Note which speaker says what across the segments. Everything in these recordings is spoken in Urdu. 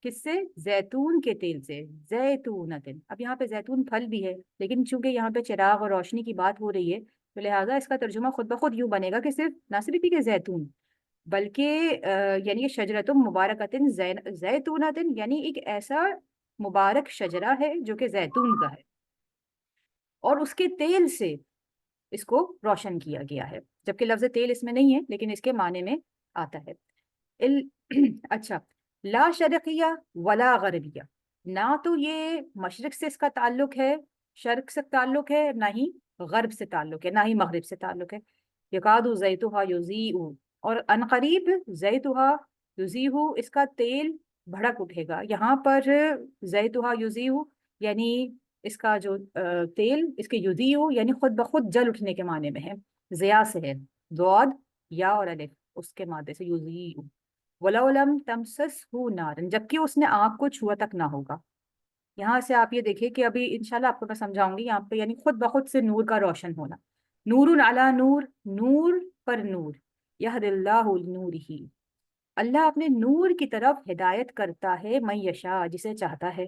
Speaker 1: کس سے؟ زیتون کے تیل سے، زیتونتن۔ اب یہاں پہ زیتون پھل بھی ہے، لیکن چونکہ یہاں پہ چراغ اور روشنی کی بات ہو رہی ہے تو لہٰذا اس کا ترجمہ خود بخود یوں بنے گا کہ صرف نہ صرف ہی کہ زیتون، بلکہ یعنی یہ شجرۃ مبارکتن زیتونتن، یعنی ایک ایسا مبارک شجرہ ہے جو کہ زیتون کا ہے، اور اس کے تیل سے اس کو روشن کیا گیا ہے، جبکہ لفظ تیل اس میں نہیں ہے لیکن اس کے معنی میں آتا ہے۔ ال... اچھا، لا شرقیہ ولا غربیہ، نہ تو یہ مشرق سے اس کا تعلق ہے، شرق سے تعلق ہے، نہ ہی غرب سے تعلق ہے، نہ ہی مغرب سے تعلق ہے۔ یکاد زیتھا یضیء، اور عنقریب زیتھا یضیء، اس کا تیل بھڑک اٹھے گا۔ یہاں پر زیتھا یضیء یعنی اس کا جو تیل، اس کے یضیء یعنی خود بخود جل اٹھنے کے معنی میں ہے، ضیاء سے ہے، ضاد یا اور الف اس کے مادے سے، یضیء۔ وَلَوْ لَمْ تَمْسَسْهُ نَارٌ، جبکہ اس نے آگ کو چھوا تک نہ ہوگا۔ یہاں سے آپ یہ دیکھیں کہ ابھی انشاءاللہ آپ کو میں سمجھاؤں گی یہاں پہ، یعنی خود بخود سے نور کا روشن ہونا، نور علی نور، نور پر نور، یہد اللہ لنورہ، اللہ اپنے نور کی طرف ہدایت کرتا ہے من یشاء، جسے چاہتا ہے۔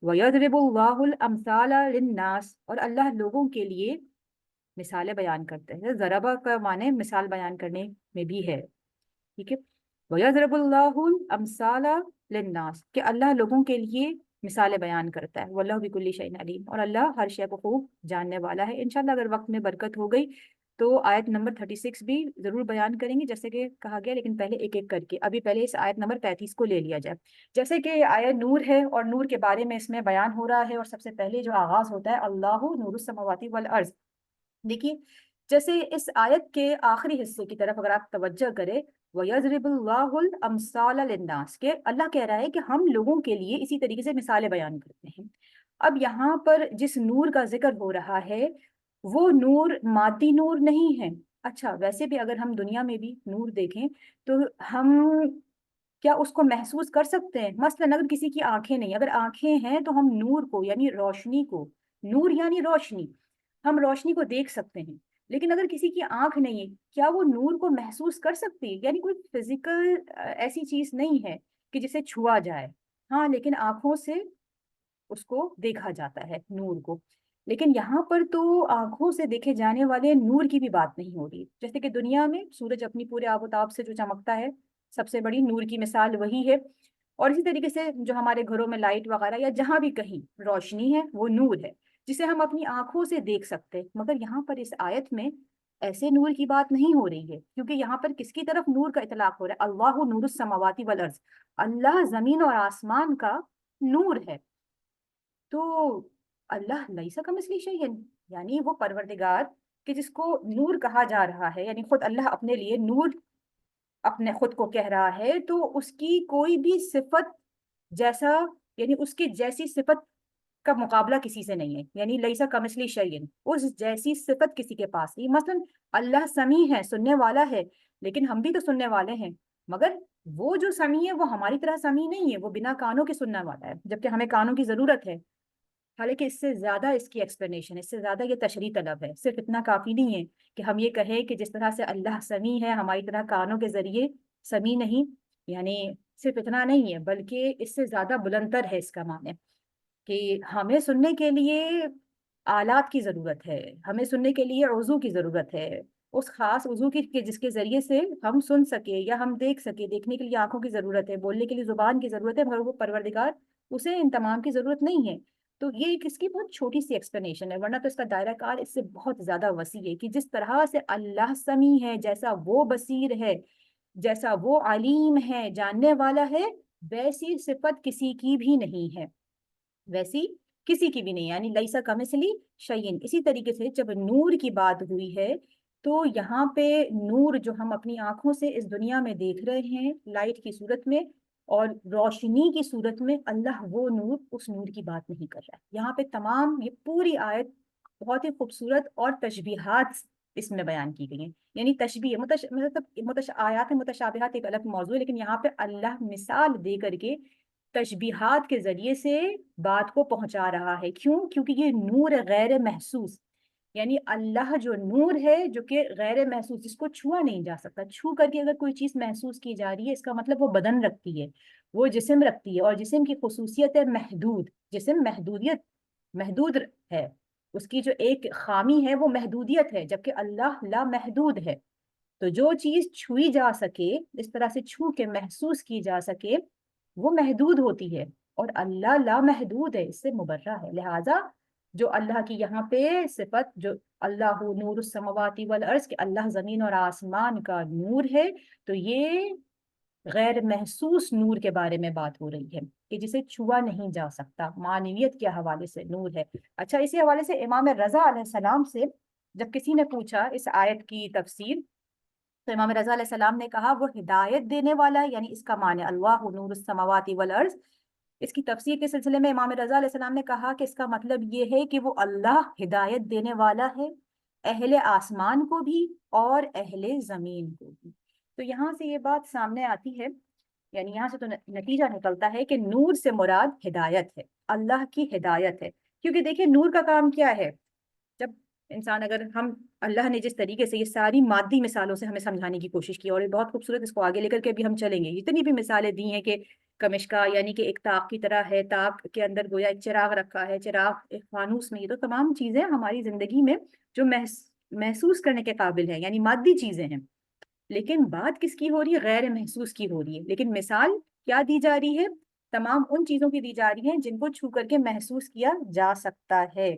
Speaker 1: وَيَضْرِبُ اللَّهُ الْأَمْثَالَ لِلنَّاسِ، اور اللہ لوگوں کے لیے مثالیں بیان کرتے ہیں۔ ضربہ کا معنی مثال بیان کرنے میں بھی ہے، ٹھیک ہے۔ وَيَضْرِبُ اللَّهُ الْأَمْثَالَ لِلنَّاسِ، کہ اللہ لوگوں کے لیے مثالیں بیان کرتا ہے۔ وَاللَّهُ بِكُلِّ شَيْءٍ عَلِيمٌ، اور اللہ ہر شے کو خوب جاننے والا ہے۔ انشاءاللہ اگر وقت میں برکت ہو گئی تو آیت نمبر 36 بھی ضرور بیان کریں گے جیسے کہ کہا گیا، لیکن پہلے ایک ایک کر کے، ابھی پہلے اس آیت نمبر 35 کو لے لیا جائے۔ جیسے کہ یہ آیت نور ہے اور نور کے بارے میں اس میں بیان ہو رہا ہے، اور سب سے پہلے جو آغاز ہوتا ہے اللہ نور السماوات والارض۔ دیکھیے جیسے اس آیت کے آخری حصے کی طرف اگر آپ توجہ کریں، وَيَضْرِبُ اللَّهُ الْأَمْثَالَ لِلنَّاسِ، کہ اللہ کہہ رہا ہے کہ ہم لوگوں کے لیے اسی طریقے سے مثالیں بیان کرتے ہیں۔ اب یہاں پر جس نور کا ذکر ہو رہا ہے وہ نور مادی نور نہیں ہے۔ اچھا، ویسے بھی اگر ہم دنیا میں بھی نور دیکھیں تو ہم کیا اس کو محسوس کر سکتے ہیں؟ مثلاً اگر کسی کی آنکھیں نہیں، اگر آنکھیں ہیں تو ہم نور کو یعنی روشنی کو، نور یعنی روشنی، ہم روشنی کو دیکھ سکتے ہیں، لیکن اگر کسی کی آنکھ نہیں ہے کیا وہ نور کو محسوس کر سکتی ہے؟ یعنی کوئی فزیکل ایسی چیز نہیں ہے کہ جسے چھوا جائے، ہاں لیکن آنکھوں سے اس کو دیکھا جاتا ہے نور کو۔ لیکن یہاں پر تو آنکھوں سے دیکھے جانے والے نور کی بھی بات نہیں ہو رہی، جیسے کہ دنیا میں سورج اپنی پورے آب و تاب سے جو چمکتا ہے، سب سے بڑی نور کی مثال وہی ہے، اور اسی طریقے سے جو ہمارے گھروں میں لائٹ وغیرہ یا جہاں بھی کہیں روشنی ہے وہ نور ہے جسے ہم اپنی آنکھوں سے دیکھ سکتے۔ مگر یہاں پر اس آیت میں ایسے نور کی بات نہیں ہو رہی ہے، کیونکہ یہاں پر کس کی طرف نور کا اطلاق ہو رہا ہے؟ اللہ نور السماوات والارض، اللہ زمین اور آسمان کا نور ہے۔ تو اللہ لیس کمثلہ شیء، یعنی وہ پروردگار کہ جس کو نور کہا جا رہا ہے، یعنی خود اللہ اپنے لیے نور اپنے خود کو کہہ رہا ہے، تو اس کی کوئی بھی صفت جیسا، یعنی اس کی جیسی صفت کا مقابلہ کسی سے نہیں ہے، یعنی لیسا کمثلہ شیء، اس جیسی صفت کسی کے پاس نہیں۔ مثلا اللہ سمیع ہے، سننے والا ہے، لیکن ہم بھی تو سننے والے ہیں، مگر وہ جو سمیع ہے وہ ہماری طرح سمیع نہیں ہے، وہ بنا کانوں کے سننے والا ہے، جبکہ ہمیں کانوں کی ضرورت ہے۔ حالانکہ اس سے زیادہ اس کی ایکسپلینیشن، اس سے زیادہ یہ تشریح طلب ہے، صرف اتنا کافی نہیں ہے کہ ہم یہ کہیں کہ جس طرح سے اللہ سمیع ہے ہماری طرح کانوں کے ذریعے سمیع نہیں، یعنی صرف اتنا نہیں ہے، بلکہ اس سے زیادہ بلندتر ہے اس کا معنی، کہ ہمیں سننے کے لیے آلات کی ضرورت ہے، ہمیں سننے کے لیے عضو کی ضرورت ہے، اس خاص عضو کی کہ جس کے ذریعے سے ہم سن سکے یا ہم دیکھ سکے، دیکھنے کے لیے آنکھوں کی ضرورت ہے، بولنے کے لیے زبان کی ضرورت ہے، مگر وہ پروردگار اسے ان تمام کی ضرورت نہیں ہے۔ تو یہ ایک اس کی بہت چھوٹی سی ایکسپلینیشن ہے، ورنہ تو اس کا دائرہ کار اس سے بہت زیادہ وسیع ہے، کہ جس طرح سے اللہ سمیع ہے، جیسا وہ بصیر ہے، جیسا وہ علیم ہے، جاننے والا ہے، ویسی صفت کسی کی بھی نہیں ہے، ویسی کسی کی بھی نہیں، یعنی لیسا کمثلہ شیء۔ اسی طریقے سے جب نور کی بات ہوئی ہے تو یہاں پہ نور جو ہم اپنی آنکھوں سے اس دنیا میں دیکھ رہے ہیں لائٹ کی صورت میں اور روشنی کی صورت میں، اللہ وہ نور، اس نور کی بات نہیں کر رہا ہے۔ یہاں پہ تمام یہ پوری آیت بہت ہی خوبصورت اور تشبیہات اس میں بیان کی گئی ہیں، یعنی تشبیہ مطلب آیات متشابہات ایک الگ موضوع ہے، لیکن یہاں پہ اللہ مثال دے کر کے تشبیہات کے ذریعے سے بات کو پہنچا رہا ہے۔ کیوں؟ کیونکہ یہ نور غیر محسوس، یعنی اللہ جو نور ہے جو کہ غیر محسوس، جس کو چھوا نہیں جا سکتا، چھو کر کے اگر کوئی چیز محسوس کی جا رہی ہے اس کا مطلب وہ بدن رکھتی ہے، وہ جسم رکھتی ہے، اور جسم کی خصوصیت ہے محدود، جسم محدود ہے، اس کی جو ایک خامی ہے وہ محدودیت ہے، جبکہ اللہ لا محدود ہے۔ تو جو چیز چھوئی جا سکے، اس طرح سے چھو کے محسوس کی جا سکے، وہ محدود ہوتی ہے، اور اللہ لا محدود ہے، اس سے مبرہ ہے۔ لہٰذا جو اللہ کی یہاں پہ صفت، جو اللہ نور السماوات والارض، کہ اللہ زمین اور آسمان کا نور ہے، تو یہ غیر محسوس نور کے بارے میں بات ہو رہی ہے کہ جسے چھوا نہیں جا سکتا، معنویت کے حوالے سے نور ہے۔ اچھا، اسی حوالے سے امام رضا علیہ السلام سے جب کسی نے پوچھا اس آیت کی تفسیر، تو امام رضا علیہ السلام نے کہا وہ ہدایت دینے والا ہے، یعنی اس کا معنی اللہ نور السماوات والارض۔ اس کی تفسیر کے سلسلے میں امام رضا علیہ السلام نے کہا کہ اس کا مطلب یہ ہے کہ وہ اللہ ہدایت دینے والا ہے، اہل آسمان کو بھی اور اہل زمین کو بھی۔ تو یہاں سے یہ بات سامنے آتی ہے، یعنی یہاں سے تو نتیجہ نکلتا ہے کہ نور سے مراد ہدایت ہے، اللہ کی ہدایت ہے۔ کیونکہ دیکھیں نور کا کام کیا ہے؟ جب انسان، اگر ہم، اللہ نے جس طریقے سے یہ ساری مادی مثالوں سے ہمیں سمجھانے کی کوشش کی، اور یہ بہت خوبصورت، اس کو آگے لے کر کے بھی ہم چلیں گے، جتنی بھی مثالیں دی ہیں کہ کمشکا یعنی کہ ایک طاق کی طرح ہے، طاق کے اندر گویا ایک چراغ رکھا ہے، چراغ ایک فانوس میں، یہ تو تمام چیزیں ہماری زندگی میں جو محسوس کرنے کے قابل ہیں، یعنی مادی چیزیں ہیں۔ لیکن بات کس کی ہو رہی ہے؟ غیر محسوس کی ہو رہی ہے، لیکن مثال کیا دی جا رہی ہے؟ تمام ان چیزوں کی دی جا رہی ہیں جن کو چھو کر کے محسوس کیا جا سکتا ہے۔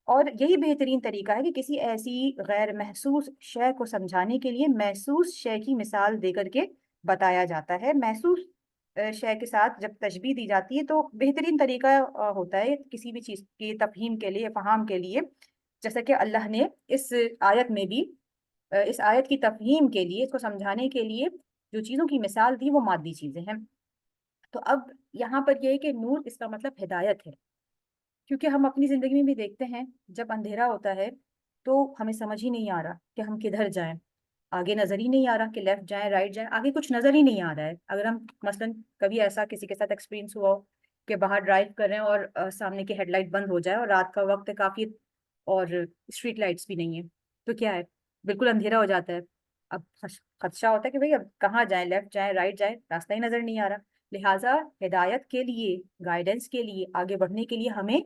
Speaker 1: اور یہی بہترین طریقہ ہے کہ کسی ایسی غیر محسوس شے کو سمجھانے کے لیے محسوس شے کی مثال دے کر کے بتایا جاتا ہے۔ محسوس شے کے ساتھ جب تشبیہ دی جاتی ہے تو بہترین طریقہ ہوتا ہے کسی بھی چیز کی تفہیم کے لیے، فہام کے لیے، جیسا کہ اللہ نے اس آیت میں بھی اس آیت کی تفہیم کے لیے، اس کو سمجھانے کے لیے جو چیزوں کی مثال دی وہ مادی چیزیں ہیں۔ تو اب یہاں پر یہ ہے کہ نور اس کا مطلب ہدایت ہے، کیونکہ ہم اپنی زندگی میں بھی دیکھتے ہیں جب اندھیرا ہوتا ہے تو ہمیں سمجھ ہی نہیں آ رہا کہ ہم کدھر جائیں، آگے نظر ہی نہیں آ رہا کہ لیفٹ جائیں رائٹ جائیں، آگے کچھ نظر ہی نہیں آ رہا ہے۔ اگر ہم مثلاً کبھی ایسا کسی کے ساتھ ایکسپیرینس ہوا ہو کہ باہر ڈرائیو کر رہے ہیں اور سامنے کی ہیڈ لائٹ بند ہو جائے اور رات کا وقت ہے کافی، اور اسٹریٹ لائٹس بھی نہیں ہے، تو کیا ہے؟ بالکل اندھیرا ہو جاتا ہے۔ اب خدشہ ہوتا ہے کہ بھئی اب کہاں جائیں، لیفٹ جائیں رائٹ جائیں، راستہ ہی نظر نہیں آ رہا۔ لہٰذا ہدایت کے لیے، گائیڈنس کے لیے، آگے بڑھنے کے لیے ہمیں،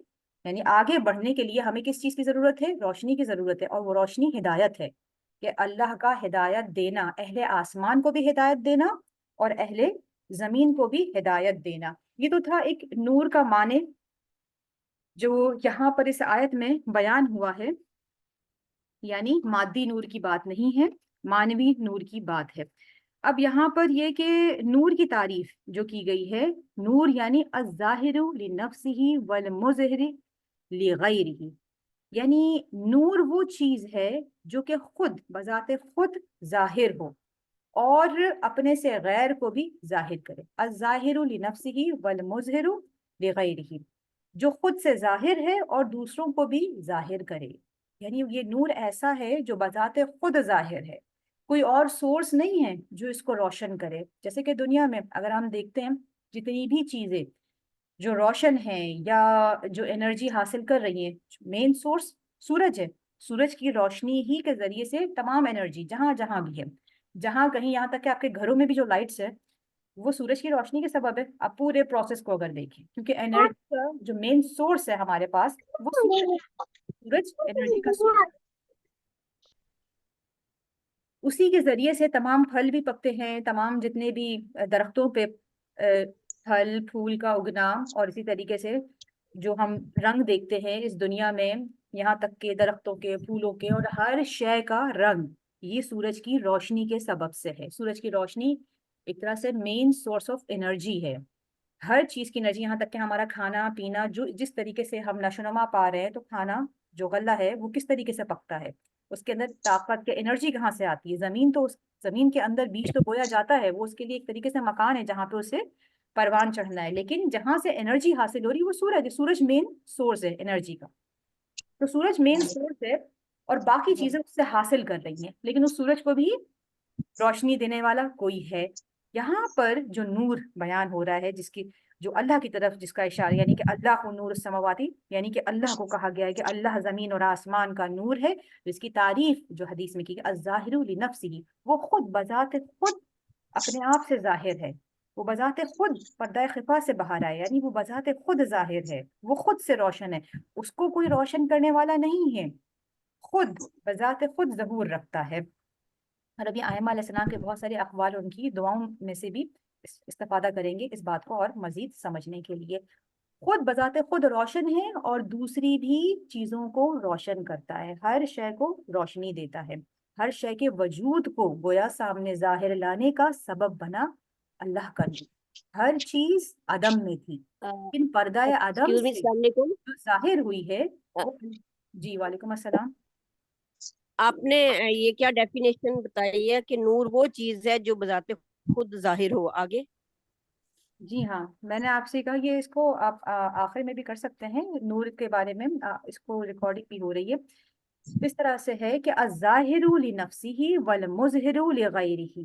Speaker 1: یعنی آگے بڑھنے کے لیے ہمیں کس چیز کی ضرورت ہے؟ روشنی کی ضرورت ہے، اور وہ روشنی ہدایت ہے، کہ اللہ کا ہدایت دینا، اہل آسمان کو بھی ہدایت دینا اور اہل زمین کو بھی ہدایت دینا۔ یہ تو تھا ایک نور کا معنی جو یہاں پر اس آیت میں بیان ہوا ہے، یعنی مادی نور کی بات نہیں ہے، مانوی نور کی بات ہے۔ اب یہاں پر یہ کہ نور کی تعریف جو کی گئی ہے، نور یعنی الظاہر لنفسہ والمظہر لغیرہ، یعنی نور وہ چیز ہے جو کہ خود بذات خود ظاہر ہو اور اپنے سے غیر کو بھی ظاہر کرے۔ الظاہر لنفسہ والمظہر لغیرہ، جو خود سے ظاہر ہے اور دوسروں کو بھی ظاہر کرے، یعنی یہ نور ایسا ہے جو بذات خود ظاہر ہے، کوئی اور سورس نہیں ہے جو اس کو روشن کرے۔ جیسے کہ دنیا میں اگر ہم دیکھتے ہیں جتنی بھی چیزیں جو روشن ہیں یا جو انرجی حاصل کر رہی ہیں، مین سورس سورج ہے، سورج کی روشنی ہی کے ذریعے سے تمام انرجی جہاں جہاں بھی ہے، جہاں کہیں، یہاں تک کہ آپ کے گھروں میں بھی جو لائٹس ہے وہ سورج کی روشنی کے سبب ہے۔ آپ پورے پروسیس کو اگر دیکھیں، کیونکہ انرجی کا جو مین سورس ہے ہمارے پاس وہ سورج انرجی کا سورس، اسی کے ذریعے سے تمام پھل بھی پکتے ہیں، تمام جتنے بھی درختوں پہ پھل پھول کا اگنا، اور اسی طریقے سے جو ہم رنگ دیکھتے ہیں اس دنیا میں، یہاں تک کہ درختوں کے، پھولوں کے، اور ہر شے کا رنگ یہ سورج کی روشنی کے سبب سے ہے۔ سورج کی روشنی ایک طرح سے مین سورس آف انرجی ہے، ہر چیز کی انرجی، یہاں تک کہ ہمارا کھانا پینا، جو جس طریقے سے ہم نشو و نما پا رہے ہیں، تو کھانا جو غلہ ہے وہ کس طریقے سے پکتا ہے، اس کے اندر طاقت کے انرجی کہاں سے آتی ہے؟ زمین تو زمین کے اندر بیج تو بویا جاتا ہے، وہ اس کے لیے ایک طریقے سے مکان ہے جہاں پہ اسے پروان چڑھنا ہے، لیکن جہاں سے انرجی حاصل ہو رہی ہے وہ سورج ہے، سورج مین سورس ہے انرجی کا، تو سورج مین سورس ہے اور باقی چیزیں اس سے حاصل کر رہی ہیں، لیکن اس سورج کو بھی روشنی دینے والا کوئی ہے۔ یہاں پر جو نور بیان ہو رہا ہے، جس کی جو اللہ کی طرف جس کا اشارہ، یعنی کہ اللہ نور السماواتی، یعنی کہ اللہ کو کہا گیا ہے کہ اللہ زمین اور آسمان کا نور ہے. اس کی تعریف جو حدیث میں کی کہ الظاہر لنفسہ، وہ خود بذات خود اپنے آپ سے ظاہر ہے، وہ بذات خود پردہ خفا سے باہر آئے، یعنی وہ بذات خود ظاہر ہے، وہ خود سے روشن ہے، اس کو کوئی روشن کرنے والا نہیں ہے، خود بذات خود ظہور رکھتا ہے. اور ابھی ائمہ علیہ السلام کے بہت سارے اقوال، ان کی دعاؤں میں سے بھی استفادہ کریں گے اس بات کو اور مزید سمجھنے کے لیے. خود بذات خود روشن ہے اور دوسری بھی چیزوں کو روشن کرتا ہے، ہر شے کو روشنی دیتا ہے، ہر شے کے وجود کو گویا سامنے ظاہر لانے کا سبب بنا اللہ کا نور. ہر چیز عدم میں تھی، لیکن پردہ عدم
Speaker 2: ایکسکیوز می،
Speaker 1: سے
Speaker 2: السلام علیکم.
Speaker 1: جو ظاہر ہوئی ہے وہ. جی وعلیکم السلام.
Speaker 2: آپ نے یہ کیا ڈیفینیشن بتائی ہے کہ نور وہ چیز ہے جو بذات خود ظاہر ہو؟ آگے.
Speaker 1: جی ہاں، میں نے آپ سے کہا یہ اس کو آپ آخر میں بھی کر سکتے ہیں نور کے بارے میں، اس کو ریکارڈنگ بھی ہو رہی ہے. اس طرح سے ہے کہ الظاہر لنفسہ والمظہر لغیرہ،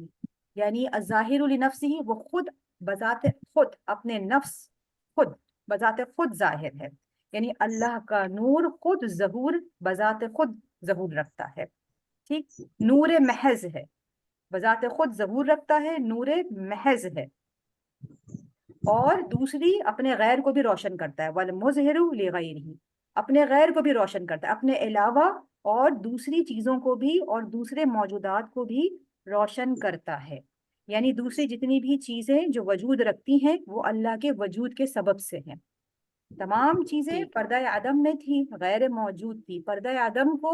Speaker 1: یعنی الظاہر لنفسہ وہ خود بذات خود اپنے نفس خود بذات خود ظاہر ہے، یعنی اللہ کا نور خود ظہور بذات خود ظہور رکھتا ہے. ٹھیک، نور محض ہے، بذات خود ظہور رکھتا ہے، نور محض ہے. اور دوسری اپنے غیر کو بھی روشن کرتا ہے، والمظہر لغیرہ، اپنے غیر کو بھی روشن کرتا ہے، اپنے علاوہ اور دوسری چیزوں کو بھی اور دوسرے موجودات کو بھی روشن کرتا ہے. یعنی دوسری جتنی بھی چیزیں جو وجود رکھتی ہیں وہ اللہ کے وجود کے سبب سے ہیں. تمام چیزیں
Speaker 2: ٹھیک ہے.
Speaker 1: پردہ عدم میں تھی، غیر موجود تھی، پردہ عدم کو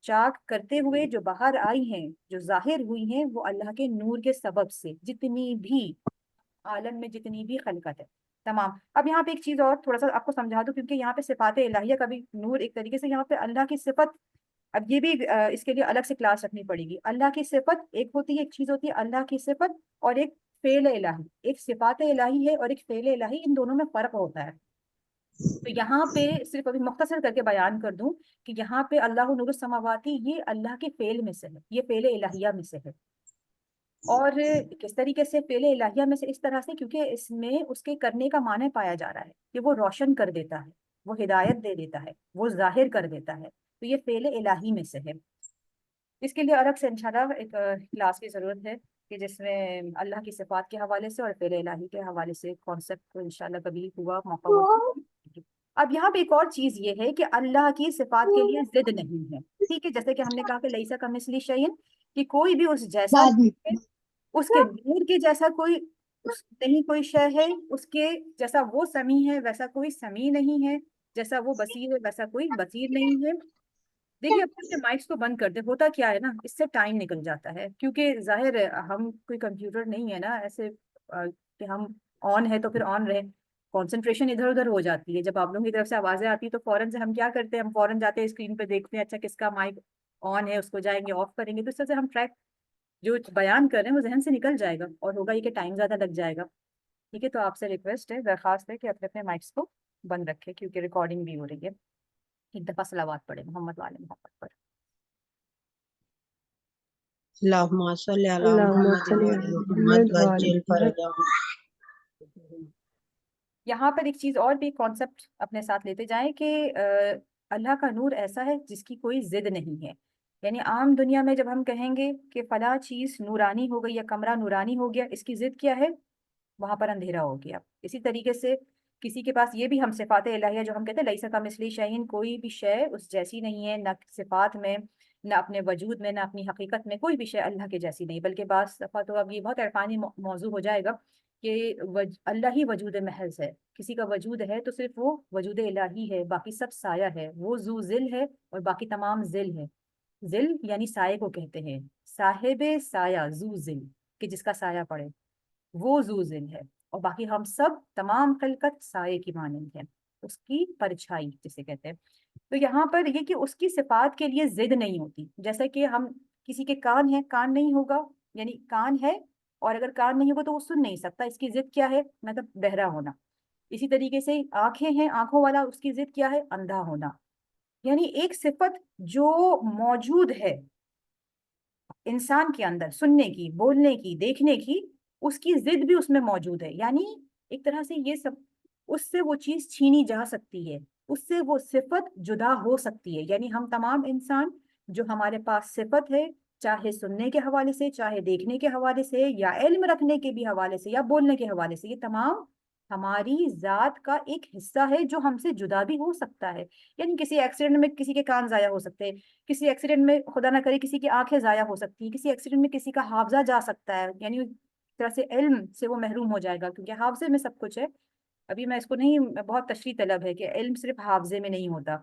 Speaker 1: چاک کرتے ہوئے جو باہر آئی ہیں، جو ظاہر ہوئی ہیں، وہ اللہ کے نور کے سبب سے. جتنی بھی عالم میں جتنی بھی خلقت ہے تمام. اب یہاں پہ ایک چیز اور تھوڑا سا آپ کو سمجھا دوں، کیونکہ یہاں پہ صفات الہیہ کا بھی نور ایک طریقے سے یہاں پہ اللہ کی صفت. اب یہ بھی اس کے لیے الگ سے کلاس رکھنی پڑے گی. اللہ کی صفت ایک ہوتی ہے، ایک چیز ہوتی ہے اللہ کی صفت اور ایک فعل الہی. ایک صفات الہی ہے اور ایک فعل الہی، ان دونوں میں فرق ہوتا ہے. تو یہاں پہ صرف ابھی مختصر کر کے بیان کر دوں کہ یہاں پہ اللہ نور السماواتی یہ اللہ کے فعل میں سے ہے، یہ فعل الہیہ میں سے ہے. اور کس طریقے سے فعل الہیہ میں سے؟ اس طرح سے کیونکہ اس میں اس کے کرنے کا معنی پایا جا رہا ہے کہ وہ روشن کر دیتا ہے، وہ ہدایت دے دیتا ہے، وہ ظاہر کر دیتا ہے. تو یہ فعل الہی میں سے ہے. اس کے لیے الگ سے انشاءاللہ ایک کلاس کی ضرورت ہے کہ جس میں اللہ کی صفات کے حوالے سے اور فعل الہی کے حوالے سے کانسیپٹ کو انشاءاللہ کبھی ہوا موقع ہوا. اب یہاں پہ ایک اور چیز یہ ہے کہ اللہ کی صفات کے لیے ضد نہیں ہے. ٹھیک ہے، جیسے کہ ہم نے کہا کہ لیسا کمثلی شیء، کہ کوئی بھی اس جیسا نہیں ہے، اس کے نور کے جیسا کوئی نہیں کوئی شے ہے، اس کے جیسا وہ سمیع ہے ویسا کوئی سمیع نہیں ہے، جیسا وہ بصیر ہے ویسا کوئی بصیر نہیں ہے. دیکھیے اب اپنے مائکس کو بند کر دیں. ہوتا کیا ہے نا، اس سے ٹائم نکل جاتا ہے، کیونکہ ظاہر ہے ہم کوئی کمپیوٹر نہیں ہے نا ایسے کہ ہم آن ہے تو پھر آن رہے. کانسنٹریشن ادھر ادھر ہو جاتی ہے جب آپ لوگوں کی طرف سے آوازیں آتی ہے، تو فوراً سے ہم کیا کرتے ہیں، ہم فوراً جاتے ہیں اسکرین پہ دیکھتے ہیں اچھا کس کا مائک آن ہے، اس کو جائیں گے آف کریں گے. تو اس طرح سے ہم ٹریک جو بیان کر رہے ہیں وہ ذہن سے نکل جائے گا اور ہوگا یہ کہ ٹائم زیادہ لگ جائے گا. ٹھیک ہے، تو آپ سے ریکویسٹ ہے، درخواست ہے کہ اپنے اپنے مائکس کو بند رکھے کیونکہ ریکارڈنگ بھی ہو رہی ہے. ایک دفعہ صلوات پڑھے محمد والے محمد پر.
Speaker 3: اللهم صل على
Speaker 4: اللهم
Speaker 3: محمد
Speaker 4: صل
Speaker 3: وعلى
Speaker 4: على
Speaker 3: محمد
Speaker 4: محمد وعلى
Speaker 3: وعجل
Speaker 4: محمد.
Speaker 3: فرجهم.
Speaker 1: یہاں پر ایک چیز اور بھی کانسیپٹ اپنے ساتھ لیتے جائیں کہ اللہ کا نور ایسا ہے جس کی کوئی ضد نہیں ہے. یعنی عام دنیا میں جب ہم کہیں گے کہ فلاں چیز نورانی ہو گئی یا کمرہ نورانی ہو گیا، اس کی ضد کیا ہے؟ وہاں پر اندھیرا ہو گیا. اسی طریقے سے کسی کے پاس یہ بھی ہم صفات الہیہ جو ہم کہتے ہیں لیسا کمثلی شیء، کوئی بھی شے اس جیسی نہیں ہے، نہ صفات میں نہ اپنے وجود میں نہ اپنی حقیقت میں، کوئی بھی شے اللہ کے جیسی نہیں. بلکہ بعض دفعہ تو اب یہ بہت عرفانی موضوع ہو جائے گا کہ اللہ ہی وجود محض ہے. کسی کا وجود ہے تو صرف وہ وجود الہی ہے، باقی سب سایہ ہے. وہ ذو ذل ہے اور باقی تمام ذل ہے. ذل یعنی سائے کو کہتے ہیں، صاحب سایہ ذو ذل، کہ جس کا سایہ پڑے وہ ذو ذل ہے. اور باقی ہم سب تمام خلقت سائے کی مانند ہے، اس کی پرچھائی جسے کہتے ہیں. تو یہاں پر یہ کہ اس کی صفات کے لیے ضد نہیں ہوتی. جیسا کہ ہم کسی کے کان ہیں، کان نہیں ہوگا، یعنی کان ہے اور اگر کان نہیں ہوگا تو وہ سن نہیں سکتا. اس کی ضد کیا ہے؟ مطلب بہرا ہونا. اسی طریقے سے آنکھیں ہیں، آنکھوں والا، اس کی ضد کیا ہے؟ اندھا ہونا. یعنی ایک صفت جو موجود ہے انسان کے اندر، سننے کی، بولنے کی، دیکھنے کی، اس کی ضد بھی اس میں موجود ہے. یعنی ایک طرح سے یہ سب اس سے وہ چیز چھینی جا سکتی ہے، اس سے وہ صفت جدا ہو سکتی ہے. یعنی ہم تمام انسان جو ہمارے پاس صفت ہے، چاہے سننے کے حوالے سے، چاہے دیکھنے کے حوالے سے، یا علم رکھنے کے بھی حوالے سے، یا بولنے کے حوالے سے، یہ تمام ہماری ذات کا ایک حصہ ہے جو ہم سے جدا بھی ہو سکتا ہے. یعنی کسی ایکسیڈنٹ میں کسی کے کان ضائع ہو سکتے ہیں، کسی ایکسیڈنٹ میں خدا نہ کرے کسی کی آنکھیں ضائع ہو سکتی ہیں، کسی ایکسیڈنٹ میں کسی کا حافظہ جا سکتا ہے. یعنی ایک طرح سے علم سے وہ محروم ہو جائے گا، کیونکہ حافظے میں سب کچھ ہے. ابھی میں اس کو نہیں، بہت تشریح طلب ہے کہ علم صرف حافظے میں نہیں ہوتا.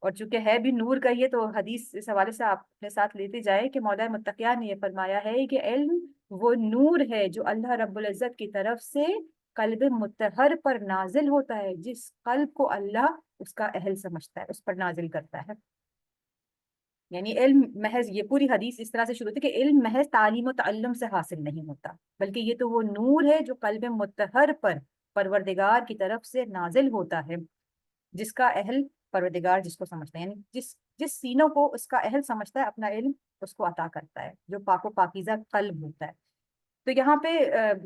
Speaker 1: اور چونکہ ہے بھی نور کا یہ، تو حدیث اس حوالے سے آپ اپنے ساتھ لیتے جائیں کہ مولا متقیہ نے یہ فرمایا ہے کہ علم وہ نور ہے جو اللہ رب العزت کی طرف سے قلب متحر پر نازل ہوتا ہے. جس قلب کو اللہ اس کا اہل سمجھتا ہے اس پر نازل کرتا ہے. یعنی علم محض، یہ پوری حدیث اس طرح سے شروع ہوتی ہے کہ علم محض تعلیم و تعلم سے حاصل نہیں ہوتا، بلکہ یہ تو وہ نور ہے جو قلب متحر پر پروردگار کی طرف سے نازل ہوتا ہے، جس کا اہل پروردگار جس کو سمجھتا ہے، یعنی جس سینوں کو اس کا اہل سمجھتا ہے اپنا علم اس کو عطا کرتا ہے، جو پاک و پاکیزہ قلب ہوتا ہے. تو یہاں پہ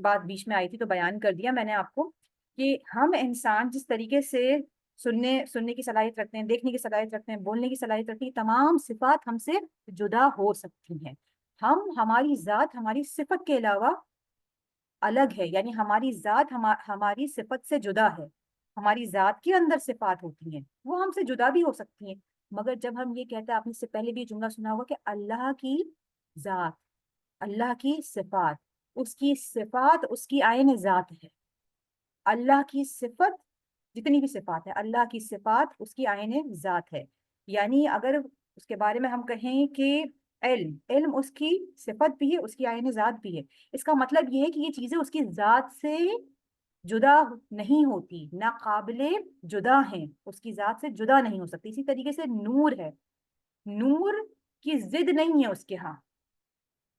Speaker 1: بات بیچ میں آئی تھی تو بیان کر دیا میں نے آپ کو کہ ہم انسان جس طریقے سے سننے کی صلاحیت رکھتے ہیں، دیکھنے کی صلاحیت رکھتے ہیں، بولنے کی صلاحیت رکھتے ہیں، تمام صفات ہم سے جدا ہو سکتی ہیں. ہماری ذات ہماری صفت کے علاوہ الگ ہے. یعنی ہماری ذات ہماری صفت سے جدا ہے. ہماری ذات کے اندر صفات ہوتی ہیں، وہ ہم سے جدا بھی ہو سکتی ہیں. مگر جب ہم یہ کہتے ہیں، آپ نے اس سے پہلے بھی یہ جملہ سنا ہوگا کہ اللہ کی ذات، اللہ کی صفات، اس کی عین ذات ہے. اللہ کی صفت، جتنی بھی صفات ہے، اللہ کی صفات اس کی عین ذات ہے. یعنی اگر اس کے بارے میں ہم کہیں کہ علم اس کی صفت بھی ہے، اس کی عین ذات بھی ہے. اس کا مطلب یہ ہے کہ یہ چیزیں اس کی ذات سے جدا نہیں ہوتی، ناقابل جدا ہیں، اس کی ذات سے جدا نہیں ہو سکتی. اسی طریقے سے نور ہے، نور کی ضد نہیں ہے اس کے ہاں،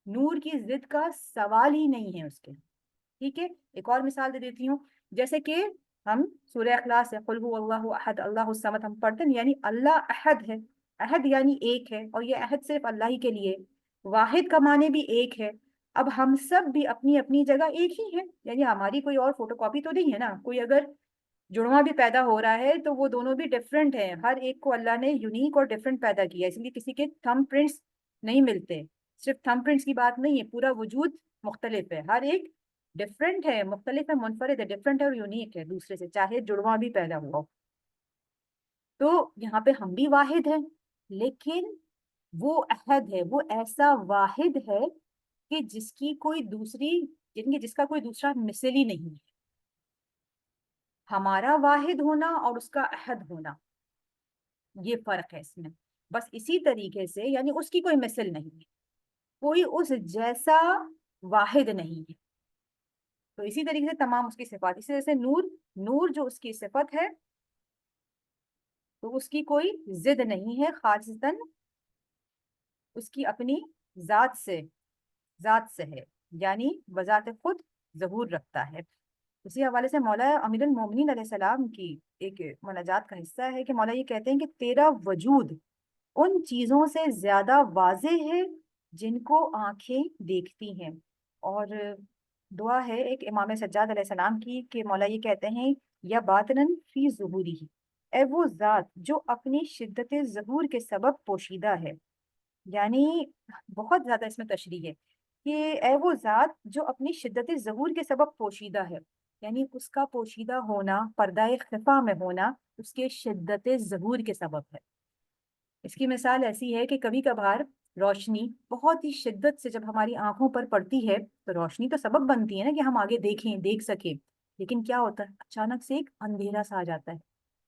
Speaker 1: نور کی ضد کا سوال ہی نہیں ہے اس کے. ٹھیک ہے، ایک اور مثال دے دیتی ہوں. جیسے کہ ہم سورہ اخلاص ہے، قل هو اللہ احد اللہ الصمد ہم پڑھتے ہیں، یعنی اللہ احد ہے. احد یعنی ایک ہے، اور یہ احد صرف اللہ ہی کے لیے. واحد کا معنی بھی ایک ہے. اب ہم سب بھی اپنی اپنی جگہ ایک ہی ہیں، یعنی ہماری کوئی اور فوٹو کاپی تو نہیں ہے نا. کوئی اگر جڑواں بھی پیدا ہو رہا ہے تو وہ دونوں بھی ڈفرینٹ ہیں. ہر ایک کو اللہ نے یونیک اور ڈفرینٹ پیدا کیا ہے، اس لیے کسی کے تھم پرنٹس نہیں ملتے. صرف تھم پرنٹس کی بات نہیں ہے، پورا وجود مختلف ہے، ہر ایک ڈفرینٹ ہے، مختلف ہے، منفرد ہے، ڈفرینٹ ہے اور یونیک ہے دوسرے سے، چاہے جڑواں بھی پیدا ہوا ہو. تو یہاں پہ ہم بھی واحد ہیں، لیکن وہ احد ہے، وہ ایسا واحد ہے کہ جس کی کوئی دوسری، یعنی جس کا کوئی دوسرا مثل ہی نہیں ہے. ہمارا واحد ہونا اور اس کا احد ہونا، یہ فرق ہے اس میں. بس اسی طریقے سے یعنی اس کی کوئی مثل نہیں ہے، کوئی اس جیسا واحد نہیں ہے. تو اسی طریقے سے تمام اس کی صفات، اسی طرح سے نور جو اس کی صفت ہے تو اس کی کوئی ضد نہیں ہے، خالصتاً اس کی اپنی ذات سے ہے، یعنی بذات خود ظہور رکھتا ہے. اسی حوالے سے مولا امیر المومنین علیہ السلام کی ایک مناجات کا حصہ ہے کہ مولا یہ کہتے ہیں کہ تیرا وجود ان چیزوں سے زیادہ واضح ہے جن کو آنکھیں دیکھتی ہیں. اور دعا ہے ایک امام سجاد علیہ السلام کی کہ مولا یہ کہتے ہیں یا باطناً فی ظہوری، اے وہ ذات جو اپنی شدت ظہور کے سبب پوشیدہ ہے. یعنی بہت زیادہ اس میں تشریح ہے کہ اے وہ ذات جو اپنی شدت ظہور کے سبب پوشیدہ ہے، یعنی اس کا پوشیدہ ہونا، پردہ خفا میں ہونا اس کے شدت ظہور کے سبب ہے. اس کی مثال ایسی ہے کہ کبھی کبھار روشنی بہت ہی شدت سے جب ہماری آنکھوں پر پڑتی ہے تو روشنی تو سبب بنتی ہے نا کہ ہم آگے دیکھیں، دیکھ سکیں. لیکن کیا ہوتا ہے، اچانک سے ایک اندھیرا سا آ جاتا ہے،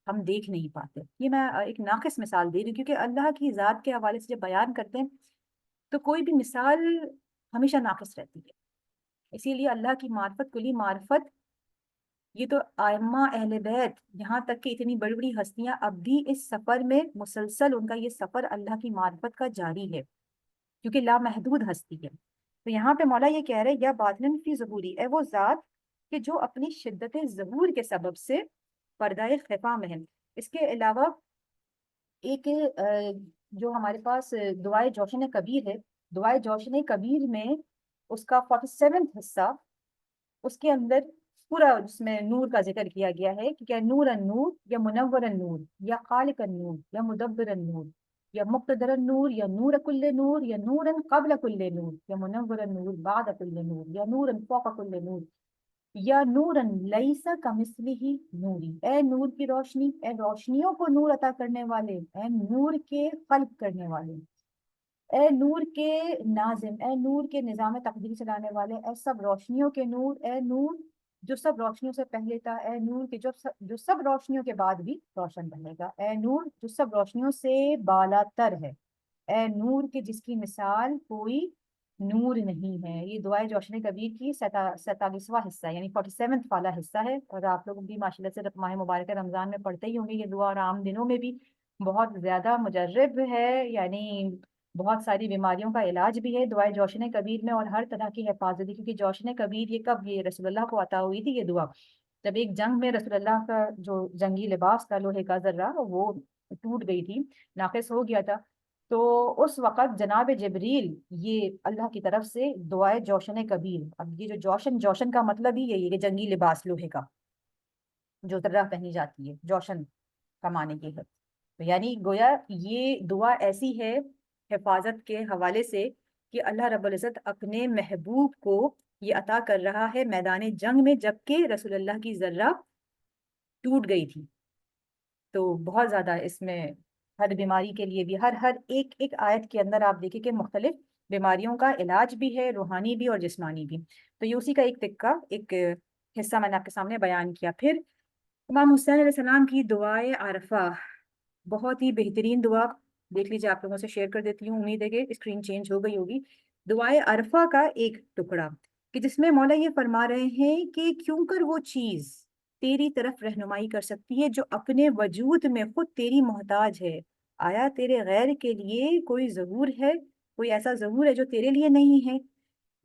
Speaker 1: ہم دیکھ نہیں پاتے. یہ میں ایک ناقص مثال دے رہی ہوں کیونکہ اللہ کی ذات کے حوالے سے جب بیان کرتے ہیں تو کوئی بھی مثال ہمیشہ ناقص رہتی ہے. اسی لیے اللہ کی معرفت، کلی معرفت، یہ تو ائمہ اہل بیت یہاں تک کہ اتنی بڑی بڑی ہستیاں اب بھی اس سفر میں مسلسل، ان کا یہ سفر اللہ کی معرفت کا جاری ہے کیونکہ لامحدود ہستی ہے. تو یہاں پہ مولا یہ کہہ رہے یا باطناً فی ظہوری، اے وہ ذات کہ جو اپنی شدت ظہور کے سبب سے پردہ خفا میں ہے. اس کے علاوہ ایک جو ہمارے پاس دعائے جوشن کبیر ہے، دعائے جوشن کبیر میں اس کا 47 حصہ، اس کے اندر پورا جس میں نور کا ذکر کیا گیا ہے کہ کیا نور النور یا منور النور یا خالق النور یا مدبر النور یا مقتدر النور یا نور کل نور یا نورا قبل کل نور یا منور النور بعد کل نور یا نورا فوق کل نور یا نورا لیس کمثلہ نوری، اے نور کی روشنی، اے روشنیوں کو نور عطا کرنے والے، اے نور کے خلق کرنے والے، اے نور کے ناظم، اے نور کے نظام تقدیر چلانے والے، اے سب روشنیوں کے نور، اے نور جو سب روشنیوں سے پہلے تھا، اے نور کے جو سب روشنیوں کے بعد بھی روشن رہے گا، اے نور جو سب روشنیوں سے بالا تر ہے، اے نور کے جس کی مثال کوئی نور نہیں ہے۔ یہ دعائے جوشن کبیر کی 47واں حصہ یعنی 47 والا حصہ ہے، اور آپ لوگ بھی ماشاءاللہ سے ماہ مبارکہ رمضان میں پڑھتے ہی ہوں گے یہ دعا، اور عام دنوں میں بھی بہت زیادہ مجرب ہے، یعنی بہت ساری بیماریوں کا علاج بھی ہے دعائے جوشن کبیر میں، اور ہر طرح کی حفاظت، کیونکہ جوشن کبیر یہ کب، یہ رسول اللہ کو عطا ہوئی تھی یہ دعا جب ایک جنگ میں رسول اللہ کا جو جنگی لباس تھا لوہے کا ذرہ وہ ٹوٹ گئی تھی، ناقص ہو گیا تھا، تو اس وقت جناب جبریل یہ اللہ کی طرف سے دعائے جوشن کبیر، اب یہ جو جوشن کا مطلب ہی یہی ہے کہ جنگی لباس لوہے کا جو ذرہ پہنی جاتی ہے، جوشن کا معنی یہ ہے، تو یعنی گویا یہ دعا ایسی ہے حفاظت کے حوالے سے کہ اللہ رب العزت اپنے محبوب کو یہ عطا کر رہا ہے میدان جنگ میں، جبکہ رسول اللہ کی ذرہ ٹوٹ گئی تھی۔ تو بہت زیادہ اس میں ہر بیماری کے لیے بھی ہر ایک ایک آیت کے اندر آپ دیکھیں کہ مختلف بیماریوں کا علاج بھی ہے، روحانی بھی اور جسمانی بھی۔ تو یہ اسی کا ایک تکہ، ایک حصہ میں نے آپ کے سامنے بیان کیا۔ پھر امام حسین علیہ السلام کی دعائے عرفہ، بہت ہی بہترین دعا، دیکھ لیجیے، آپ لوگوں سے شیئر کر دیتی ہوں، امید ہے کہ اسکرین چینج ہو گئی ہوگی۔ دعائے عرفہ کا ایک ٹکڑا کہ جس میں مولا یہ فرما رہے ہیں کہ کیوں کر وہ چیز تیری طرف رہنمائی کر سکتی ہے جو اپنے وجود میں خود تیری محتاج ہے، آیا تیرے غیر کے لیے کوئی ظہور ہے، کوئی ایسا ظہور ہے جو تیرے لیے نہیں ہے،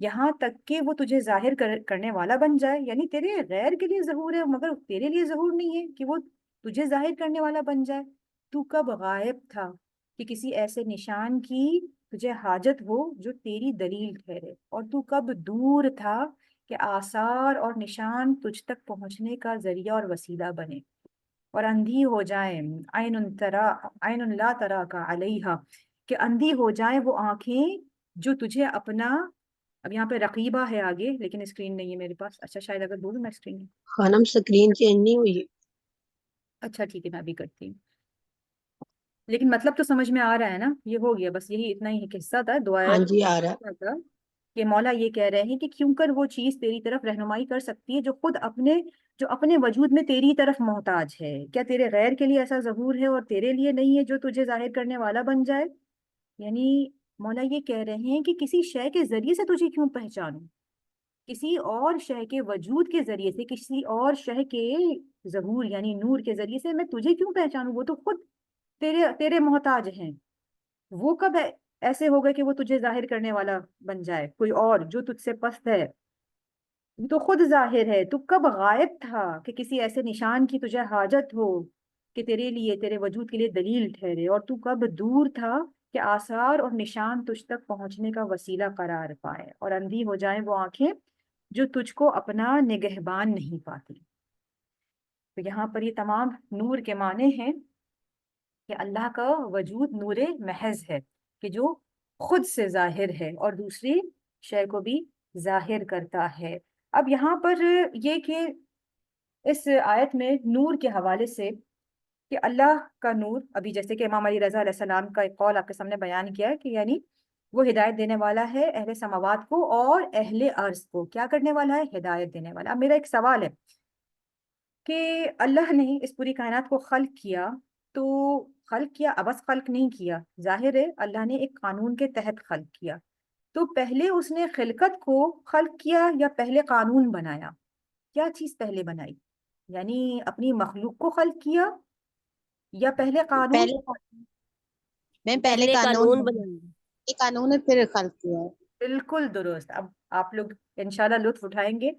Speaker 1: یہاں تک کہ وہ تجھے ظاہر کرنے والا بن جائے، یعنی تیرے غیر کے لیے ظہور ہے مگر تیرے لیے ظہور نہیں ہے کہ وہ تجھے ظاہر کرنے والا بن جائے۔ تو کب غائب تھا کہ کسی ایسے نشان کی تجھے حاجت ہو جو تیری دلیل ٹھہرے، اور تو کب دور تھا کہ آثار اور نشان تجھ تک پہنچنے کا ذریعہ اور وسیلہ بنے، اور اندھی ہو جائیں عین لا ترا کا علیہا، کہ اندھی ہو جائیں وہ آنکھیں جو تجھے اپنا، اب یہاں پہ رقیبہ ہے آگے لیکن اسکرین نہیں ہے میرے پاس، اچھا شاید اگر بولوں میں اسکرین،
Speaker 3: خانم سکرین چینج نہیں ہوئی ہے۔
Speaker 1: اچھا ٹھیک ہے میں ابھی کرتی ہوں، لیکن مطلب تو سمجھ میں آ رہا ہے نا، یہ ہو گیا، بس یہی اتنا ہی حصہ تھا دعائے
Speaker 3: ہاں جی آ رہا ہے۔
Speaker 1: کا کہ مولا یہ کہہ رہے ہیں کہ کیوں کر وہ چیز تیری طرف رہنمائی کر سکتی ہے جو اپنے وجود میں تیری طرف محتاج ہے، کیا تیرے غیر کے لیے ایسا ظہور ہے اور تیرے لیے نہیں ہے جو تجھے ظاہر کرنے والا بن جائے؟ یعنی مولا یہ کہہ رہے ہیں کہ کسی شے کے ذریعے سے تجھے کیوں پہچانوں، کسی اور شے کے وجود کے ذریعے سے، کسی اور شے کے ظہور یعنی نور کے ذریعے سے میں تجھے کیوں پہچانوں، وہ تو خود تیرے محتاج ہیں، وہ کب ایسے ہوگا کہ وہ تجھے ظاہر کرنے والا بن جائے، کوئی اور جو تجھ سے پست ہے، وہ تو خود ظاہر ہے، تو کب غائب تھا کہ کسی ایسے نشان کی تجھے حاجت ہو کہ تیرے لیے، تیرے وجود کے لیے دلیل ٹھہرے، اور تو کب دور تھا کہ آثار اور نشان تجھ تک پہنچنے کا وسیلہ قرار پائے، اور اندھی ہو جائیں وہ آنکھیں جو تجھ کو اپنا نگہبان نہیں پاتی۔ تو یہاں پر یہ تمام نور کے معنی ہیں کہ اللہ کا وجود نور محض ہے کہ جو خود سے ظاہر ہے اور دوسری شے کو بھی ظاہر کرتا ہے۔ اب یہاں پر یہ کہ اس آیت میں نور کے حوالے سے کہ اللہ کا نور، ابھی جیسے کہ امام علی رضا علیہ السلام کا ایک قول آپ کے سامنے بیان کیا ہے کہ یعنی وہ ہدایت دینے والا ہے اہل سماوات کو اور اہل ارض کو، کیا کرنے والا ہے؟ ہدایت دینے والا۔ اب میرا ایک سوال ہے کہ اللہ نے اس پوری کائنات کو خلق کیا، تو خلق کیا ابس خلق نہیں کیا، ظاہر ہے اللہ نے ایک قانون کے تحت خلق کیا، تو پہلے اس نے خلقت کو خلق کیا یا پہلے قانون بنایا؟ کیا چیز پہلے بنائی؟ یعنی اپنی مخلوق کو خلق کیا یا پہلے قانون؟
Speaker 3: میں پہلے
Speaker 2: پہلے
Speaker 3: قانون
Speaker 2: قانون بنائیں گے۔
Speaker 3: یہ قانون ہے پھر خلق کیا ہے۔
Speaker 1: بالکل درست۔ اب آپ لوگ انشاءاللہ لطف اٹھائیں گے،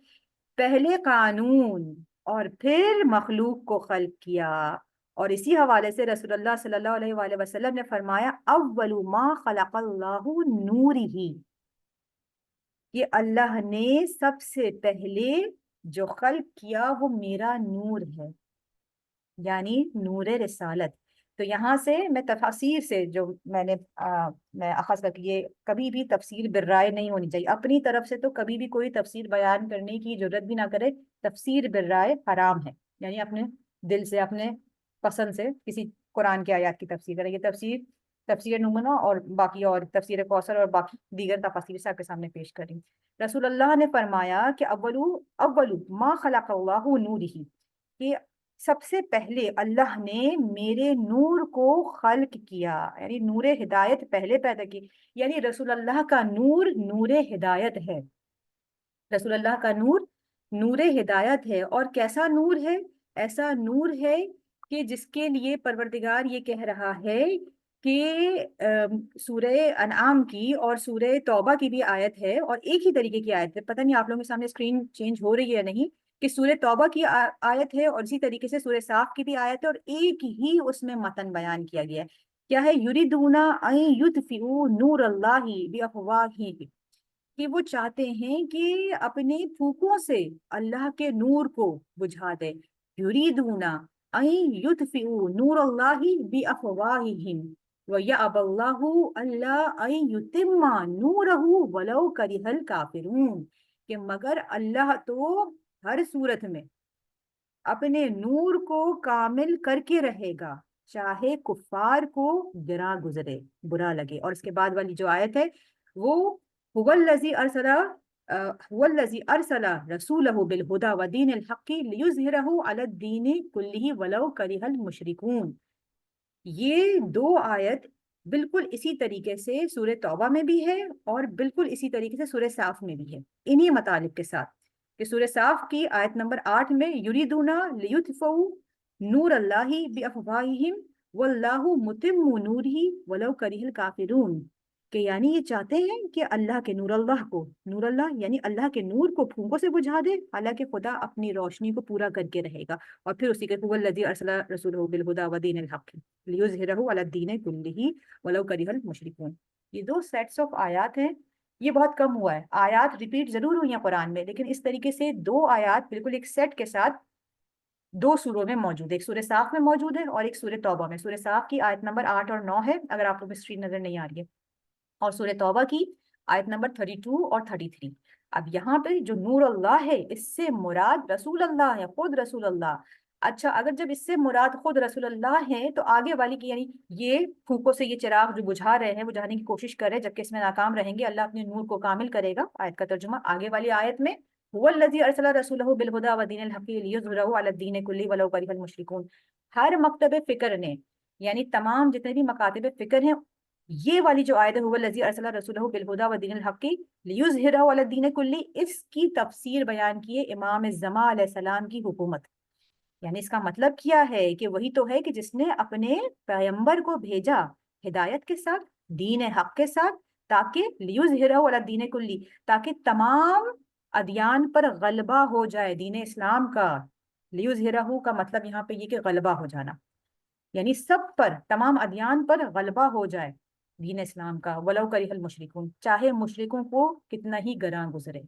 Speaker 1: پہلے قانون اور پھر مخلوق کو خلق کیا، اور اسی حوالے سے رسول اللہ صلی اللہ علیہ وآلہ وسلم نے فرمایا اول ما خلق اللہ نورہ، کہ اللہ نے سب سے پہلے جو خلق کیا وہ میرا نور ہے، یعنی نور رسالت۔ تو یہاں سے میں تفاسیر سے جو میں اخذ کر کے، یہ کبھی بھی تفسیر بالرائے نہیں ہونی چاہیے، اپنی طرف سے تو کبھی بھی کوئی تفسیر بیان کرنے کی ضرورت بھی نہ کرے، تفسیر بالرائے حرام ہے، یعنی اپنے دل سے اپنے پسند سے کسی قرآن کے آیات کی تفسیر کرے۔ یہ تفسیر نمونہ اور باقی اور تفسیر کوثر اور باقی دیگر تفاسیر سے آپ کے سامنے پیش کریں۔ رسول اللہ نے فرمایا کہ اولو ما خلق اللہ نورہ، کہ سب سے پہلے اللہ نے میرے نور کو خلق کیا، یعنی نور ہدایت پہلے پیدا کی، یعنی رسول اللہ کا نور نور ہدایت ہے، رسول اللہ کا نور نور ہدایت ہے۔ اور کیسا نور ہے؟ ایسا نور ہے کہ جس کے لیے پروردگار یہ کہہ رہا ہے کہ سورہ انعام کی اور سورہ توبہ کی بھی آیت ہے، اور ایک ہی طریقے کی آیت ہے، پتہ نہیں آپ لوگوں کے سامنے اسکرین چینج ہو رہی ہے یا نہیں، کہ سورہ توبہ کی آیت ہے اور اسی طریقے سے سورہ صاف کی بھی آیت ہے، اور ایک ہی اس میں متن بیان کیا گیا ہے۔ کیا ہے؟ یریدون ان یطفئوا نور اللہ بافواہہم، کہ وہ چاہتے ہیں کہ اپنے پھوکوں سے اللہ کے نور کو بجھا دے۔ یریدون ان یطفئوا نور اللہ بافواہہم ویأبی اللہ الا ان یتم نورہ ولو کرہ الکافرون، کہ مگر اللہ تو ہر صورت میں اپنے نور کو کامل کر کے رہے گا، چاہے کفار کو گراں گزرے، برا لگے۔ اور اس کے بعد والی جو آیت ہے وہ هو الذی ارسل رسولہ بالہدی ودین الحق لیظہرہ علی الدین کلہ ولو کرہ المشرکون۔ یہ دو آیت بالکل اسی طریقے سے سورہ توبہ میں بھی ہے اور بالکل اسی طریقے سے سورہ صاف میں بھی ہے، انہی مطالب کے ساتھ، کہ سورہ صاف کی آیت نمبر 8 میں یریدون لیطفئوا نور اللہ بافواہہم واللہ متم نورہ ولو کرہ الکافرون، کہ یعنی یہ چاہتے ہیں کہ اللہ کے نور اللہ یعنی اللہ کے نور کو پھونکوں سے بجھا دے، حالانکہ خدا اپنی روشنی کو پورا کر کے رہے گا۔ اور پھر اسی کے هو الذی ارسل رسولہ بالہدی ودین الحق لیظہرہ علی الدین کلہ ولو کرہ المشرکون۔ یہ دو سیٹس آف آیات ہیں، یہ بہت کم ہوا ہے، آیات ریپیٹ ضرور ہوئی ہیں قرآن میں، لیکن اس طریقے سے دو آیات بالکل ایک سیٹ کے ساتھ دو سوروں میں موجود ہے، ایک سورہ صاف میں موجود ہے اور ایک سورہ توبہ میں۔ سورہ صاف کی آیت نمبر 8 اور 9 ہے، اگر آپ کو اسکرین نظر نہیں آ رہی ہے، اور سورہ توبہ کی آیت نمبر 32 اور 33۔ اب یہاں پہ جو نور اللہ ہے اس سے مراد رسول اللہ ہے، خود رسول اللہ۔ اچھا، اگر جب اس سے مراد خود رسول اللہ ہے تو آگے والی کی، یعنی یہ پھونکوں سے یہ چراغ جو بجھا رہے ہیں، بجھانے کی کوشش کر رہے ہیں، جبکہ اس میں ناکام رہیں گے، اللہ اپنے نور کو کامل کرے گا۔ آیت کا ترجمہ آگے والی آیت میں هو الذی ارسل رسولہ بالہدی ودین الحق لیظہرہ علی الدین کلہ ولو کرہ المشرکون۔ ہر مکتب فکر نے، یعنی تمام جتنے بھی مکاتب فکر ہیں، یہ والی جو آیت ہے هو الذی ارسل رسولہ بالہدی ودین الحق لیظہرہ علی الدین کلہ، اس کی تفسیر بیان کی ہے امام زمان علیہ السلام کی حکومت۔ یعنی اس کا مطلب کیا ہے کہ وہی تو ہے کہ جس نے اپنے پیغمبر کو بھیجا ہدایت کے ساتھ، دین حق کے ساتھ، تاکہ لیظہرہ علی الدین کلہ، تاکہ تمام ادیان پر غلبہ ہو جائے دین اسلام کا۔ لیظہرہ کا مطلب یہاں پہ یہ کہ غلبہ ہو جانا، یعنی سب پر، تمام ادیان پر غلبہ ہو جائے دین اسلام کا، ولو کرہ المشرکون، چاہے مشرکوں کو کتنا ہی گراں گزرے۔